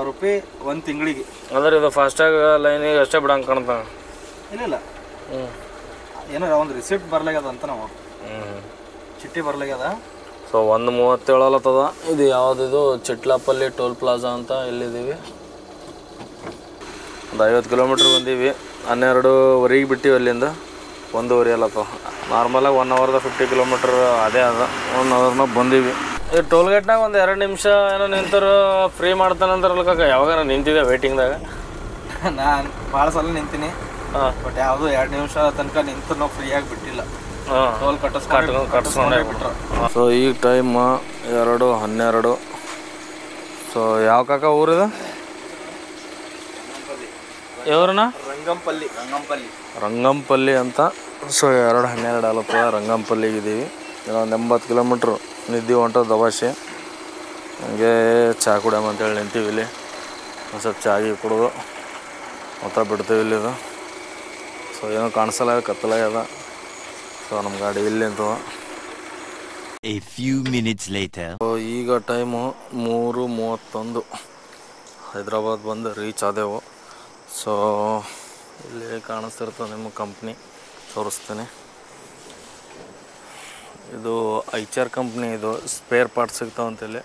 ರೂಪಾಯಿ ಒಂದು ತಿಂಗಳಿಗೆ. ಅಂದ್ರೆ ಇದು ಫಾಸ್ಟ್ಯಾಗ್ ಲೈನಿಗೆ ಅಷ್ಟೇ ಬಿಡಂಗೆ ಕಾಣ್ತಾನೆ. ಇಲ್ಲ ಏನಾರ ಒಂದು ರಿಸಿಪ್ಟ್ ಬರ್ಲಾಗ್ಯದ ಅಂತ ನಾವು ಚಿಟ್ಟಿ ಬರ್ಲಾಗ್ಯದ. ಸೊ 1:37 ಇದು ಯಾವುದಿದು ಚಿಟ್ಲಾಪಲ್ಲಿ ಟೋಲ್ ಪ್ಲಾಜಾ ಅಂತ ಇಲ್ಲಿದ್ದೀವಿ. ಒಂದು 50 ಕಿಲೋಮೀಟ್ರ್ ಬಂದೀವಿ. 12:15 ಬಿಟ್ಟಿವಿ ಅಲ್ಲಿಂದ. 1:15 ಅಲ್ಲತ್ತವ. ನಾರ್ಮಲಾಗಿ 1 ಅವರ್ದ 50 ಕಿಲೋಮೀಟ್ರ್ ಅದೇ ಅದ. 1 ಅವರ್ನಾಗ ಬಂದೀವಿ. ಈ ಟೋಲ್ ಗೇಟ್ನಾಗ ಒಂದು 2 ನಿಮಿಷ ಏನೋ ನಿಂತರು ಫ್ರೀ ಮಾಡ್ತಾನಂತಾರಲ್ಲ ಕಾಕ, ಯಾವಾಗ ನಿಂತಿದ್ದೆ ವೇಟಿಂಗ್ದಾಗ? ನಾನು ಭಾಳ ಸಲ ನಿಂತೀನಿ, ಬಟ್ ಯಾವುದು 2 ನಿಮಿಷ ತನಕ ನಿಂತು ನಾವು ಫ್ರೀಯಾಗಿ ಬಿಟ್ಟಿಲ್ಲ. ಟೋಲ್ ಕಟ್ಟಿಸ್ಕೊಂಡೇ ಬಿಟ್ರು. ಸೊ ಈಗ ಟೈಮ್ 2:12. ಸೊ ಯಾವ ಕಾಕ ಊರಿದು? ಯಾವ್ರನ್ನ? ರಂಗಂಪಲ್ಲಿ ಅಂತ. ಸೊ 2:12 ಆಲಪ್ಪ, ರಂಗಂಪಲ್ಲಿಗೆ ಇದ್ದೀವಿ. ಇನ್ನೊಂದು 80 ಕಿಲೋಮೀಟ್ರು ನಿದ್ದೆ ಹೊಂಟದ ದವಾಸೆ. ಹಂಗೆ ಚಹಾ ಕುಡಿಯಮ್ಮ ಅಂತೇಳಿ ನಿಂತೀವಿ ಇಲ್ಲಿ. ಒಂದು ಸ್ವಲ್ಪ ಚಾಗಿ ಕುಡಿದು ಮಾತ್ರ ಬಿಡ್ತೀವಿ ಇಲ್ಲಿದು. ಸೊ ಏನೋ ಕಾಣಿಸಲ್ಲ, ಕತ್ತಲಾಗ್ಯದ. ಸೊ ನಮ್ಮ ಗಾಡಿ ಇಲ್ಲಿ ಅಂತವ. A few minutes later. So ಈಗ ಟೈಮು 3:31. ಹೈದ್ರಾಬಾದ್ ಬಂದು ರೀಚ್ ಆದೆವು. ಸೊ ಇಲ್ಲಿ ಕಾಣಿಸ್ತಿರ್ತದೆ ನಿಮ್ಮ ಕಂಪ್ನಿ, ತೋರಿಸ್ತೀನಿ. ಇದು ಐಚರ್ ಕಂಪ್ನಿ, ಇದು ಸ್ಪೇರ್ ಪಾರ್ಟ್ಸ್ ಸಿಗ್ತಾವಂತಿಲ್ಲಿ.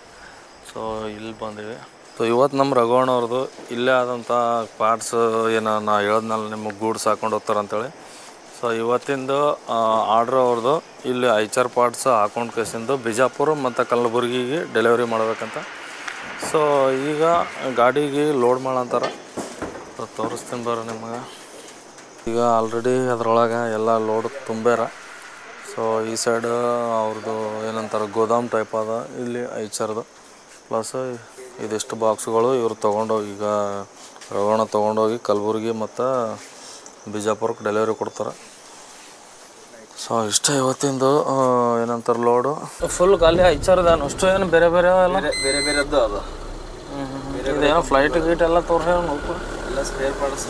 ಸೊ ಇಲ್ಲಿ ಬಂದಿವಿ. ಸೊ ಇವತ್ತು ನಮ್ಮ ರಘುವಣ್ಣವ್ರದ್ದು ಇಲ್ಲೇ ಆದಂಥ ಪಾರ್ಟ್ಸ್ ಏನೋ ನಾ ಹೇಳಿದ್ನಲ್ಲ ನಿಮಗೆ ಗೂಡ್ಸ್ ಹಾಕೊಂಡು ಹೋಗ್ತಾರಂತೇಳಿ. ಸೊ ಇವತ್ತಿಂದು ಆರ್ಡ್ರ್ ಅವ್ರದ್ದು ಇಲ್ಲಿ ಐಚರ್ ಪಾರ್ಟ್ಸ್ ಹಾಕೊಂಡು ಕೇಸಿಂದು ಬಿಜಾಪುರ ಮತ್ತು ಕಲಬುರ್ಗಿಗೆ ಡೆಲಿವರಿ ಮಾಡಬೇಕಂತ. ಸೊ ಈಗ ಗಾಡಿಗೆ ಲೋಡ್ ಮಾಡಂತಾರೆ. ತೋರಿಸ್ತೀನಿ ಬರ್ರಿ ನಿಮಗೆ. ಈಗ ಆಲ್ರೆಡಿ ಅದರೊಳಗೆ ಎಲ್ಲ ಲೋಡ್ ತುಂಬ್ಯಾರ. ಸೊ ಈ ಸೈಡ್ ಅವ್ರದ್ದು ಏನಂತಾರೆ ಗೋದಾಮ್ ಟೈಪ್ ಅದ ಇಲ್ಲಿ ಐಚರ್ದು. ಪ್ಲಸ್ ಇದಿಷ್ಟು ಬಾಕ್ಸ್ಗಳು ಇವ್ರು ತೊಗೊಂಡೋಗಿ ಈಗ ರವಾಣ ತೊಗೊಂಡೋಗಿ ಕಲಬುರ್ಗಿ ಮತ್ತು ಬಿಜಾಪುರಕ್ಕೆ ಡೆಲಿವರಿ ಕೊಡ್ತಾರೆ. ಸೊ ಇಷ್ಟೇ ಇವತ್ತಿಂದು ಏನಂತಾರೆ ಲೋಡು. ಫುಲ್ ಖಾಲಿ ಐಚರ್ದಾನು ಅಷ್ಟು ಏನು ಬೇರೆ ಬೇರೆ ಎಲ್ಲ ಬೇರೆ ಬೇರೆದ್ದು ಅದು. ಏನೋ ಫ್ಲೈಟ್ ಗೀಟ್ ಎಲ್ಲ ತೋರಿಸಿ ನೋಡ್ಕೊ, ಎಲ್ಲ ಸ್ಪೇರ್ ಪಾರ್ಟ್ಸ್.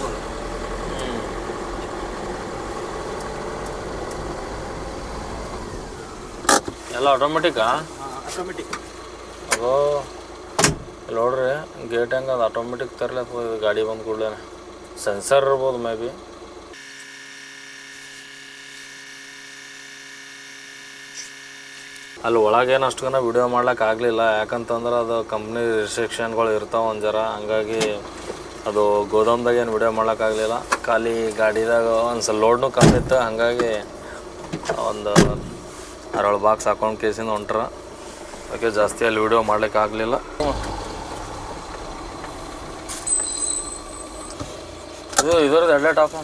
ಎಲ್ಲ ಆಟೋಮೆಟಿಕ್ಕಾ? ಆಟೋಮೆಟಿಕ್. ಅದು ನೋಡ್ರಿ ಗೇಟ್ ಹೆಂಗೆ ಅದು ಆಟೋಮೆಟಿಕ್ ತರಲಿ ಅಥವಾ ಗಾಡಿ ಬಂದು ಕೂಡಲೇ ಸೆನ್ಸರ್ ಇರ್ಬೋದು ಮೇ ಬಿ. ಅಲ್ಲಿ ಒಳಗೇನು ಅಷ್ಟುಗನ ವಿಡಿಯೋ ಮಾಡ್ಲಿಕ್ಕೆ ಆಗಲಿಲ್ಲ, ಯಾಕಂತಂದ್ರೆ ಅದು ಕಂಪ್ನಿ ರಿಸ್ಟ್ರಿಕ್ಷನ್ಗಳು ಇರ್ತಾವೆ ಒಂದು ಜರ. ಹಂಗಾಗಿ ಅದು ಗೋದಾಮ್ದಾಗ ಏನು ವಿಡಿಯೋ ಮಾಡ್ಲಿಕ್ಕಾಗಲಿಲ್ಲ. ಖಾಲಿ ಗಾಡಿದಾಗ ಒಂದು ಸ್ವಲ್ಪ ಲೋಡ್ನೂ ಕಮ್ಮಿ ಇತ್ತು. ಹಾಗಾಗಿ ಒಂದು 6 ಬಾಕ್ಸ್ ಹಾಕೊಂಡು ಕೇಸಿಂದ ಹೊಂಟ್ರ. ಅದಕ್ಕೆ ಜಾಸ್ತಿ ಅಲ್ಲಿ ವಿಡಿಯೋ ಮಾಡ್ಲಿಕ್ಕೆ ಆಗಲಿಲ್ಲ. ಇದರದ್ದು ಎಡ್ಲೆ ಟಾಪ್.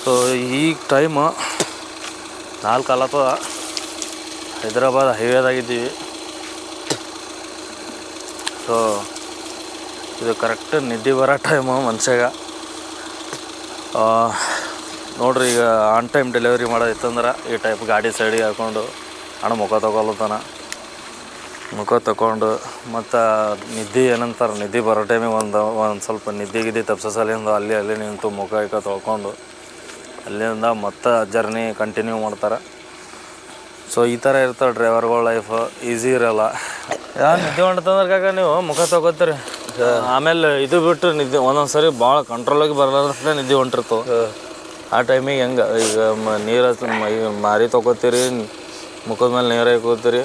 ಸೊ ಈಗ ಟೈಮ್ 4 ಆಲತ್ತದ. ಹೈದ್ರಾಬಾದ್ ಹೈವೇದಾಗಿದ್ದೀವಿ. ಸೊ ಇದು ಕರೆಕ್ಟ್ ನಿದ್ದೆ ಬರೋ ಟೈಮು ಮನುಷ್ಯಾಗ. ನೋಡ್ರಿ ಈಗ ಆನ್ ಟೈಮ್ ಡೆಲಿವರಿ ಮಾಡೋದಿತ್ತಂದ್ರೆ ಈ ಟೈಪ್ ಗಾಡಿ ಸೈಡಿಗೆ ಹಾಕ್ಕೊಂಡು ಹಣ ಮುಖ ತೊಗೊಳತಾನ. ಮುಖ ತಗೊಂಡು ಮತ್ತು ನಿದ್ದೆ ಏನಂತಾರೆ ನಿದ್ದೆ ಬರೋ ಟೈಮಿಗೆ ಒಂದು ಸ್ವಲ್ಪ ನಿದ್ದೆ ತಪ್ಸೋ ಸಲಿಂದ ಅಲ್ಲಿ ನಿಂತು ಮುಖ ತೊಳ್ಕೊಂಡು ಅಲ್ಲಿಂದ ಮತ್ತೆ ಜರ್ನಿ ಕಂಟಿನ್ಯೂ ಮಾಡ್ತಾರೆ. ಸೊ ಈ ಥರ ಇರ್ತಾರೆ ಡ್ರೈವರ್ಗಳ ಲೈಫ್, ಈಸಿ ಇರೋಲ್ಲ. ಯಾರು ನಿದ್ದೆ ಹೊಂಟಂದ್ರೆ ಕಾಕ ನೀವು ಮುಖ ತೊಗೋತೀರಿ, ಆಮೇಲೆ ಇದು ಬಿಟ್ಟು ನಿದ್ದೆ ಒಂದೊಂದು ಸರಿ ಭಾಳ ಕಂಟ್ರೋಲಾಗಿ ಬರಲಾರ್ದೆ ನಿದ್ದೆ ಹೊಂಟಿರ್ತವೆ. ಆ ಟೈಮಿಗೆ ಹೆಂಗೆ ಈಗ ನೀರು ಮಾರಿ ತೊಗೋತೀರಿ, ಮುಖದ ಮೇಲೆ ನೀರು ಹಾಕೋತೀರಿ.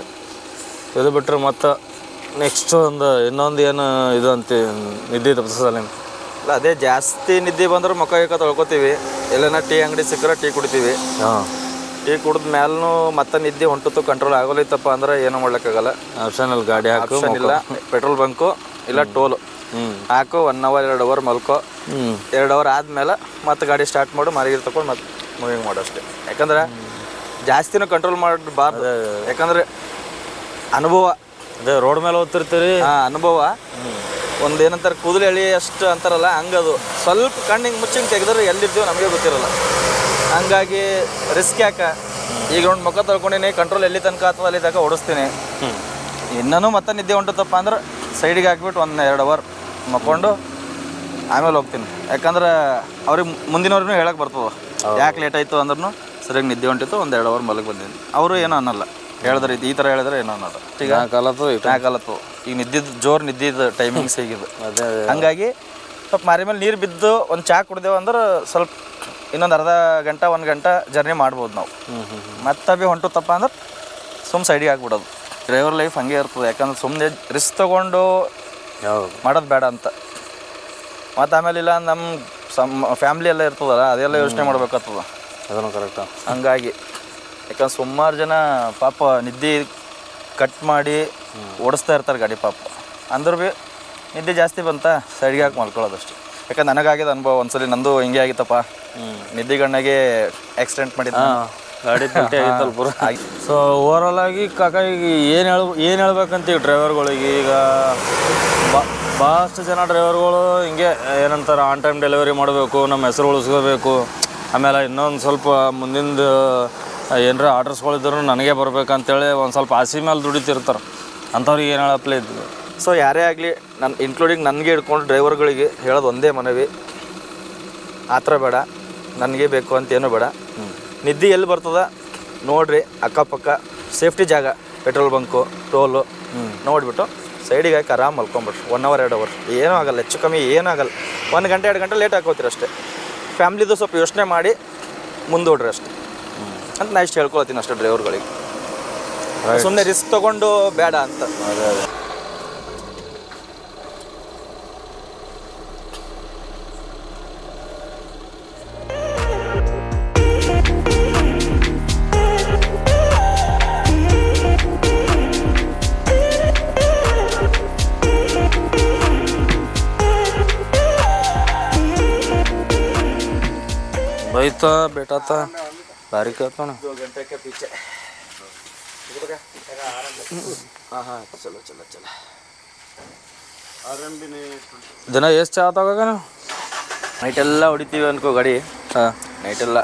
ಇದು ಬಿಟ್ಟರೆ ಮತ್ತು ನೆಕ್ಸ್ಟ್ ಇನ್ನೊಂದು ಏನು ಇದು ಅಂತ ನಿದ್ದೆ ತಪ್ಪಿಸಲ್ಲ. ಇಲ್ಲ ಅದೇ ಜಾಸ್ತಿ ನಿದ್ದೆ ಬಂದ್ರೆ ಮುಖ ತೊಳ್ಕೊತೀವಿ. ಎಲ್ಲನ ಟೀ ಅಂಗಡಿ ಸಿಕ್ಕರೆ ಟೀ ಕುಡಿತೀವಿ. ಟೀ ಕುಡಿದ ಮ್ಯಾಲೂ ಮತ್ತೆ ನಿದ್ದೆ ಹೊಂಟು ಕಂಟ್ರೋಲ್ ಆಗೋಲೈತಪ್ಪ ಅಂದ್ರೆ ಏನೂ ಮಾಡ್ಲಿಕ್ಕಾಗಲ್ಲ. ಆಪ್ಷನಲ್ಲಿ ಗಾಡಿ ಆಪ್ಷನ್ ಇಲ್ಲ. ಪೆಟ್ರೋಲ್ ಬಂಕು ಇಲ್ಲ ಟೋಲು ಹಾಕು, 1 ಅವರ್ 2 ಅವರ್ ಮಲ್ಕೋ. 2 ಅವರ್ ಆದಮೇಲೆ ಮತ್ತೆ ಗಾಡಿ ಸ್ಟಾರ್ಟ್ ಮಾಡು, ಮಾರಿಗಿರ್ ತಗೊಂಡು ಮತ್ತೆ ಮೂವಿಂಗ್ ಮಾಡು ಅಷ್ಟೇ. ಯಾಕಂದ್ರೆ ಜಾಸ್ತಿನೂ ಕಂಟ್ರೋಲ್ ಮಾಡಬಾರ್ದು. ಯಾಕಂದ್ರೆ ಅನುಭವ, ಅದೇ ರೋಡ್ ಮೇಲೆ ಓದ್ತಿರ್ತೀರಿ. ಅನುಭವ ಒಂದು ಏನಂತಾರೆ ಕೂದಲು ಎಳಿ ಅಷ್ಟು ಅಂತಾರಲ್ಲ, ಹಂಗದು ಸ್ವಲ್ಪ ಕಣ್ಣಿಗೆ ಮುಚ್ಚಿಂಗ್ ತೆಗೆದ್ರೆ ಎಲ್ಲಿರ್ತೀವೋ ನಮಗೆ ಗೊತ್ತಿರಲ್ಲ. ಹಂಗಾಗಿ ರಿಸ್ಕ್ ಯಾಕೆ. ಈಗ ಒಂದು ಮುಖ ತೊಳ್ಕೊಂಡಿನಿ, ಕಂಟ್ರೋಲ್ ಎಲ್ಲಿ ತನಕ ಅಥವಾ ಅಲ್ಲಿ ತನಕ ಓಡಿಸ್ತೀನಿ. ಇನ್ನೂ ಮತ್ತೆ ನಿದ್ದೆ ಹೊಂಟುತ್ತಪ್ಪ ಅಂದ್ರೆ ಸೈಡಿಗೆ ಹಾಕ್ಬಿಟ್ಟು 1-2 ಅವರ್ ಮಕ್ಕೊಂಡು ಆಮೇಲೆ ಹೋಗ್ತೀನಿ. ಯಾಕಂದ್ರೆ ಅವ್ರಿಗೆ ಮುಂದಿನವ್ರಿಗೂ ಹೇಳಕ್ಕೆ ಬರ್ತದೆ ಯಾಕೆ ಲೇಟ್ ಆಯಿತು ಅಂದ್ರೂ ಸರಿಯಾಗಿ ನಿದ್ದೆ ಹೊಂಟಿತ್ತು 1-2 ಅವರ್ ಮಲಗಿ ಬಂದೀನಿ. ಅವರು ಏನೂ ಅನ್ನಲ್ಲ, ಹೇಳಿದ್ರೆ ಈ ಥರ ಹೇಳಿದ್ರೆ ಏನೋ ಅನ್ನೋದು. ಈಗ ನಾಲ್ಕಾಲತ್ತು ಈಗ ಜೋರು ನಿದ್ದಿದ್ದು ಟೈಮಿಂಗ್ಸ್ ಹೇಗಿದೆ. ಅದೇ ಹಂಗಾಗಿ ಸ್ವಲ್ಪ ಮಾರಿ ಮೇಲೆ ನೀರು ಬಿದ್ದು ಒಂದು ಚಹಾ ಕುಡ್ದೇವು ಅಂದ್ರೆ ಸ್ವಲ್ಪ ಇನ್ನೊಂದು ಅರ್ಧ ಗಂಟೆ 1 ಗಂಟೆ ಜರ್ನಿ ಮಾಡ್ಬೋದು ನಾವು. ಮತ್ತೆ ಭೀ ಹೊಂಟುತ್ತಪ್ಪ ಅಂದ್ರೆ ಸುಮ್ಮನೆ ಸೈಡಿಗೆ ಹಾಕ್ಬಿಡೋದು. ಡ್ರೈವರ್ ಲೈಫ್ ಹಂಗೆ ಇರ್ತದೆ. ಯಾಕಂದ್ರೆ ಸುಮ್ಮನೆ ರಿಸ್ಕ್ ತೊಗೊಂಡು ಮಾಡೋದು ಬೇಡ ಅಂತ. ಮತ್ತು ಆಮೇಲೆ ಇಲ್ಲ ನಮ್ಮ ಫ್ಯಾಮ್ಲಿ ಎಲ್ಲ ಇರ್ತದಲ್ಲ ಅದೆಲ್ಲ ಯೋಚನೆ ಮಾಡ್ಬೇಕಾಗ್ತದ. ಅದನ್ನು ಕರೆಕ್ಟಾ. ಹಂಗಾಗಿ ಯಾಕಂದ್ರೆ ಸುಮಾರು ಜನ ಪಾಪ ನಿದ್ದೆ ಕಟ್ ಮಾಡಿ ಓಡಿಸ್ತಾ ಇರ್ತಾರೆ ಗಾಡಿ ಪಾಪ. ಅಂದ್ರೂ ಭೀ ನಿದ್ದೆ ಜಾಸ್ತಿ ಬಂತ ಸೈಡ್ಗೆ ಹಾಕಿ ಮಲ್ಕೊಳ್ಳೋದಷ್ಟೇ. ಯಾಕಂದ್ರೆ ನನಗಾಗ್ಯದ ಅನುಭವ ಒಂದ್ಸಲಿ ನಂದು ಹಿಂಗೆ ಆಗಿತ್ತಪ್ಪ. ನಿದ್ದೆ ಗಣ್ಣಾಗೆ ಆಕ್ಸಿಡೆಂಟ್ ಮಾಡಿದ್ದ ಗಾಡಿ ಪಲ್ಟಿ ಆಗಿತ್ತಲ್ಲ ಪೂರ. ಸೊ ಓವರಾಲ್ ಆಗಿ ಕಾಕ ಈಗ ಏನು ಹೇಳ್ಬೇಕಂತೀವಿ ಡ್ರೈವರ್ಗಳಿಗೆ. ಈಗ ಭಾಳಷ್ಟು ಜನ ಡ್ರೈವರ್ಗಳು ಹಿಂಗೆ ಏನಂತಾರೆ ಆನ್ ಟೈಮ್ ಡೆಲಿವರಿ ಮಾಡಬೇಕು, ನಮ್ಮ ಹೆಸರು ಉಳಿಸ್ಕೋಬೇಕು, ಆಮೇಲೆ ಇನ್ನೊಂದು ಸ್ವಲ್ಪ ಮುಂದಿಂದು ಏನಾರ ಆರ್ಡರ್ಸ್ಗಳಿದ್ರು ನನಗೆ ಬರ್ಬೇಕಂತೇಳಿ ಒಂದು ಸ್ವಲ್ಪ ಆಸೆ ಮೇಲೆ ದುಡಿತಿರ್ತಾರೆ. ಅಂಥವ್ರಿಗೆ ಏನು ಹೇಳಪ್ಲೇ ಇದ್ದು. ಸೊ ಯಾರೇ ಆಗಲಿ ಇನ್ಕ್ಲೂಡಿಂಗ್ ನನಗೆ ಹಿಡ್ಕೊಂಡು ಡ್ರೈವರ್ಗಳಿಗೆ ಹೇಳೋದು ಒಂದೇ ಮನವಿ, ಆ ಥರ ಬೇಡ, ನನಗೆ ಬೇಕು ಅಂತ ಏನೂ ಬೇಡ. ನಿದ್ದೆ ಎಲ್ಲಿ ಬರ್ತದ ನೋಡಿರಿ, ಅಕ್ಕಪಕ್ಕ ಸೇಫ್ಟಿ ಜಾಗ, ಪೆಟ್ರೋಲ್ ಬಂಕು, ಟೋಲು ನೋಡಿಬಿಟ್ಟು ಸೈಡಿಗೆ ಹಾಕಿ ಆರಾಮ್ ಮಲ್ಕೊಂಬಿಟ್ರಿ. 1 hour 2 hour ಏನೂ ಆಗಲ್ಲ, ಹೆಚ್ಚು ಕಮ್ಮಿ ಏನೂ ಆಗಲ್ಲ. 1 ಗಂಟೆ 2 ಗಂಟೆ ಲೇಟ್ ಹಾಕೋತೀರಿ ಅಷ್ಟೇ. ಫ್ಯಾಮ್ಲಿದು ಸ್ವಲ್ಪ ಯೋಚನೆ ಮಾಡಿ ಮುಂದೋಡ್ರಿ ಅಷ್ಟೇ ಅಂತ ನಾ ಇಷ್ಟು ಹೇಳ್ಕೊಳ್ತೀನಿ ಅಷ್ಟೇ ಡ್ರೈವರ್ಗಳಿಗೆ. ಸುಮ್ಮನೆ ರಿಸ್ಕ್ ತೊಗೊಂಡು ಬೇಡ ಅಂತ. ಅದೇ ಅದೇ ಬೈತಾ ಬೇಟಾತ ಭಾರಿ ಕೇಳ್ತಾನ. 2 घंटे के पीछे हाँ चलो चलो चलो. ದಿನ ಎಷ್ಟು ಚಾ ತಗೋಗ ನಾವು ನೈಟೆಲ್ಲ ಹೊಡಿತೀವಿ ಅನ್ಕೋ ಗಾಡಿ. ಹಾಂ ನೈಟೆಲ್ಲ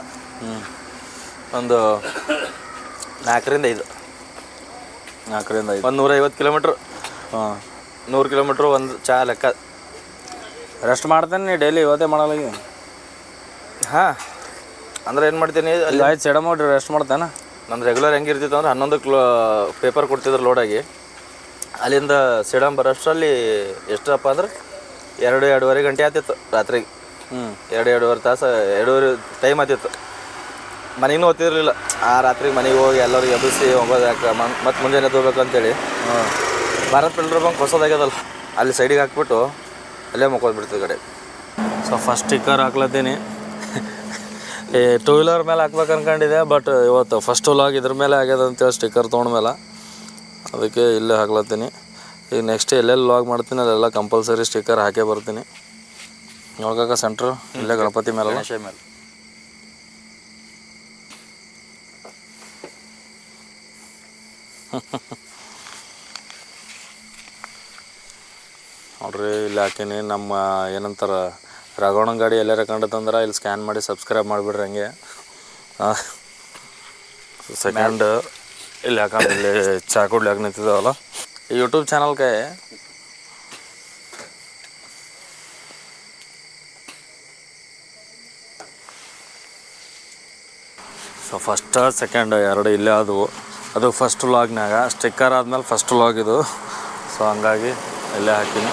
ಒಂದು 4 ರಿಂದ 5 4ರಿಂದ 5 150 ಕಿಲೋಮೀಟ್ರ್. ಹಾಂ 100 ಕಿಲೋಮೀಟ್ರ್ ಒಂದು ಚಾ ಲೆಕ್ಕ. ರೆಸ್ಟ್ ಮಾಡ್ತೇನೆ ನೀ ಡೈಲಿ ಇವತ್ತೇ ಮಾಡಲ್ಲ. ಹಾಂ ಅಂದ್ರೆ ಏನು ಮಾಡ್ತೀನಿ ಅಲ್ಲಿ ಆಯ್ತು ಸೆಡ ಮಾಡಿ ರೆಸ್ಟ್ ಮಾಡ್ತೇನೆ. ನನ್ನ ರೆಗ್ಯುಲರ್ ಹೆಂಗಿರ್ತಿತ್ತು ಅಂದ್ರೆ 11 ಪೇಪರ್ ಕೊಡ್ತಿದ್ರು ಲೋಡಾಗಿ. ಅಲ್ಲಿಂದ ಸಿಡಮ್ ಬರೋಷ್ಟರಲ್ಲಿ ಎಷ್ಟಪ್ಪ ಅಂದ್ರೆ 2-2.5 ಗಂಟೆ ಆಗ್ತಿತ್ತು ರಾತ್ರಿಗೆ. 2-2.5 ತಾಸು 2.5 ಟೈಮ್ ಆಗ್ತಿತ್ತು. ಮನೆಗೂ ಓದ್ತಿರ್ಲಿಲ್ಲ. ಆ ರಾತ್ರಿಗೆ ಮನೆಗೆ ಹೋಗಿ ಎಲ್ಲರಿಗೆ ಎಬ್ಬಿಸಿ ಹೋಗೋದು ಯಾಕೆ ಮತ್ತು ಮುಂಜಾನೆ ಎದ್ದೋಗ್ಬೇಕು ಅಂತೇಳಿ ಭಾರತ್ ಪೆಟ್ರೋಲ್ ಬಂಕ್ ಹೊಸದಾಗ್ಯದಲ್ಲ ಅಲ್ಲಿ ಸೈಡಿಗೆ ಹಾಕ್ಬಿಟ್ಟು ಅಲ್ಲೇ ಮುಕ್ಕೋದು ಬಿಡ್ತೀವಿ ಗಾಡಿ. ಸೊ ಫಸ್ಟ್ ಸ್ಟಿಕ್ಕರ್ ಹಾಕ್ಲತ್ತೀನಿ. 2 ವೀಲರ್ ಮೇಲೆ ಹಾಕ್ಬೇಕು ಅನ್ಕೊಂಡಿದ್ದೆ, ಬಟ್ ಇವತ್ತು ಫಸ್ಟ್ ವ್ಲಾಗ್ ಇದ್ರ ಮೇಲೆ ಆಗ್ಯದ ಅಂತೇಳಿ ಸ್ಟಿಕ್ಕರ್ ತೊಗೊಂಡ್ಮೇಲೆ ಅದಕ್ಕೆ ಇಲ್ಲೇ ಹಾಕ್ಲತ್ತೀನಿ. ಈಗ ನೆಕ್ಸ್ಟ್ ಎಲ್ಲೆಲ್ಲಿ ವ್ಲಾಗ್ ಮಾಡ್ತೀನಿ ಅಲ್ಲೆಲ್ಲ ಕಂಪಲ್ಸರಿ ಸ್ಟಿಕ್ಕರ್ ಹಾಕೇ ಬರ್ತೀನಿ. ನೋಡ್ಕಾಕ ಸೆಂಟ್ರು ಇಲ್ಲೇ ಗಣಪತಿ ಮೇಲೆ ಗಣೇಶ ಮೇಲೆ. ನೋಡ್ರಿ ಇಲ್ಲಿ ಹಾಕೀನಿ. ನಮ್ಮ ಏನಂತಾರ ರಾಘವಣ್ಣ ಗಾಡಿ ಎಲ್ಲಾರ ಕಂಡತಂದ್ರೆ ಇಲ್ಲಿ ಸ್ಕ್ಯಾನ್ ಮಾಡಿ ಸಬ್ಸ್ಕ್ರೈಬ್ ಮಾಡಿಬಿಡ್ರಿ. ಹಂಗೆ ಸೆಕೆಂಡ್ ಇಲ್ಲಿ ಹಾಕೊಂಡು ಇಲ್ಲಿ ಚಾ ಕುಡ್ಲಿಕ್ಕೆ ನಿಂತಿದ್ದಾವಲ್ಲ ಈ ಯೂಟ್ಯೂಬ್ ಚಾನಲ್ಗೆ ಸೊ ಫಸ್ಟ್ ಸೆಕೆಂಡ್ 2 ಇಲ್ಲೇ ಆದವು. ಅದು ಫಸ್ಟ್ ವ್ಲಾಗ್ನಾಗ ಸ್ಟಿಕ್ಕರ್ ಆದಮೇಲೆ ಫಸ್ಟ್ ವ್ಲಾಗ್ ಇದು. ಸೊ ಹಂಗಾಗಿ ಇಲ್ಲೇ ಹಾಕಿನಿ.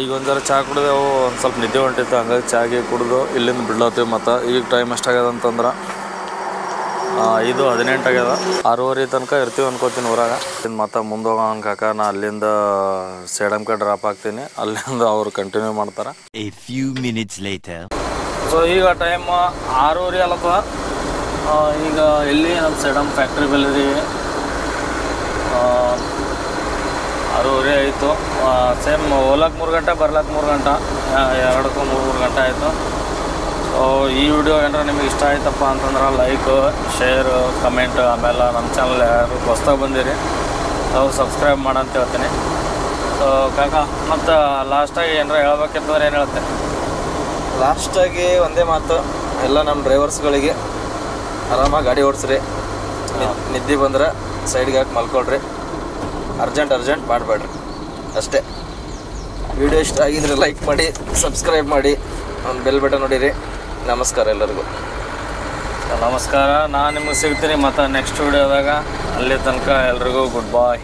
ಈಗ ಒಂದು ಜರ ಚಹಾ ಕುಡಿದೆವು, ಒಂದು ಸ್ವಲ್ಪ ನಿದ್ದೆ ಹೊಂಟಿತ್ತು, ಹಂಗಾಗಿ ಚಾಗೆ ಕುಡಿದು ಇಲ್ಲಿಂದ ಬಿಡ್ಲತ್ತೀವಿ. ಮತ್ತು ಈಗ ಟೈಮ್ ಎಷ್ಟಾಗ್ಯದ ಅಂತಂದ್ರೆ 5:18 ಆಗ್ಯದ. 6:30 ತನಕ ಇರ್ತೀವಿ ಅನ್ಕೋತೀನಿ ಊರಾಗ. ಮತ್ತು ಮುಂದೆ ಹೋಗೋಣ ಅನ್ಕಾಕ ನಾ ಅಲ್ಲಿಂದ ಸೇಡಮ್ಗೆ ಡ್ರಾಪ್ ಆಗ್ತೀನಿ, ಅಲ್ಲಿಂದ ಅವ್ರು ಕಂಟಿನ್ಯೂ ಮಾಡ್ತಾರೆ. A few minutes later. So ಈಗ ಟೈಮ್ 6:30 ಅಲ್ಲತ್ತದ. ಈಗ ಎಲ್ಲಿ ನಮ್ಮ ಸೇಡಮ್ ಫ್ಯಾಕ್ಟ್ರಿ ಬೆಲ್ಲಿರಿ 6:30 ಆಯಿತು. ಸೇಮ್ ಹೋಲಕ್ಕೆ 3 ಗಂಟೆ ಬರ್ಲಕ್ಕೆ 3 ಗಂಟೆ, 2ಕ್ಕೂ 3 ಗಂಟೆ ಆಯಿತು. ಸೊ ಈ ವಿಡಿಯೋ ಏನಾರ ನಿಮಗೆ ಇಷ್ಟ ಆಯ್ತಪ್ಪ ಅಂತಂದ್ರೆ ಲೈಕ್, ಶೇರ್, ಕಮೆಂಟ್, ಆಮೇಲೆ ನಮ್ಮ ಚಾನಲ್ ಯಾರು ಹೊಸ್ದಾಗಿ ಬಂದಿರಿ ಅವ್ರು ಸಬ್ಸ್ಕ್ರೈಬ್ ಮಾಡಂತ ಹೇಳ್ತೀನಿ. ಸೊ ಕಾಕ ಮತ್ತು ಲಾಸ್ಟಾಗಿ ಏನಾರ ಹೇಳ್ಬೇಕಿತ್ತಂದ್ರೆ ಏನು ಹೇಳ್ತೆ? ಲಾಸ್ಟಾಗಿ ಒಂದೇ ಮಾತು, ಎಲ್ಲ ನಮ್ಮ ಡ್ರೈವರ್ಸ್ಗಳಿಗೆ ಆರಾಮಾಗಿ ಗಾಡಿ ಓಡಿಸ್ರಿ. ನಿದ್ದೆ ಬಂದ್ರೆ ಸೈಡ್ಗೆ ಹಾಕಿ ಮಲ್ಕೊಳ್ರಿ. ಅರ್ಜೆಂಟ್ ಮಾಡಬೇಡ್ರಿ ಅಷ್ಟೇ. ವಿಡಿಯೋ ಇಷ್ಟ ಆಗಿದ್ರೆ ಲೈಕ್ ಮಾಡಿ, ಸಬ್ಸ್ಕ್ರೈಬ್ ಮಾಡಿ, ಒಂದು ಬೆಲ್ ಬಟನ್ ನೋಡಿರಿ. ನಮಸ್ಕಾರ ಎಲ್ಲರಿಗೂ. ನಮಸ್ಕಾರ. ನಾನು ನಿಮಗೆ ಸಿಗ್ತೀನಿ ಮತ್ತು ನೆಕ್ಸ್ಟ್ ವಿಡಿಯೋದಾಗ. ಅಲ್ಲಿ ತನಕ ಎಲ್ರಿಗೂ ಗುಡ್ ಬಾಯ್.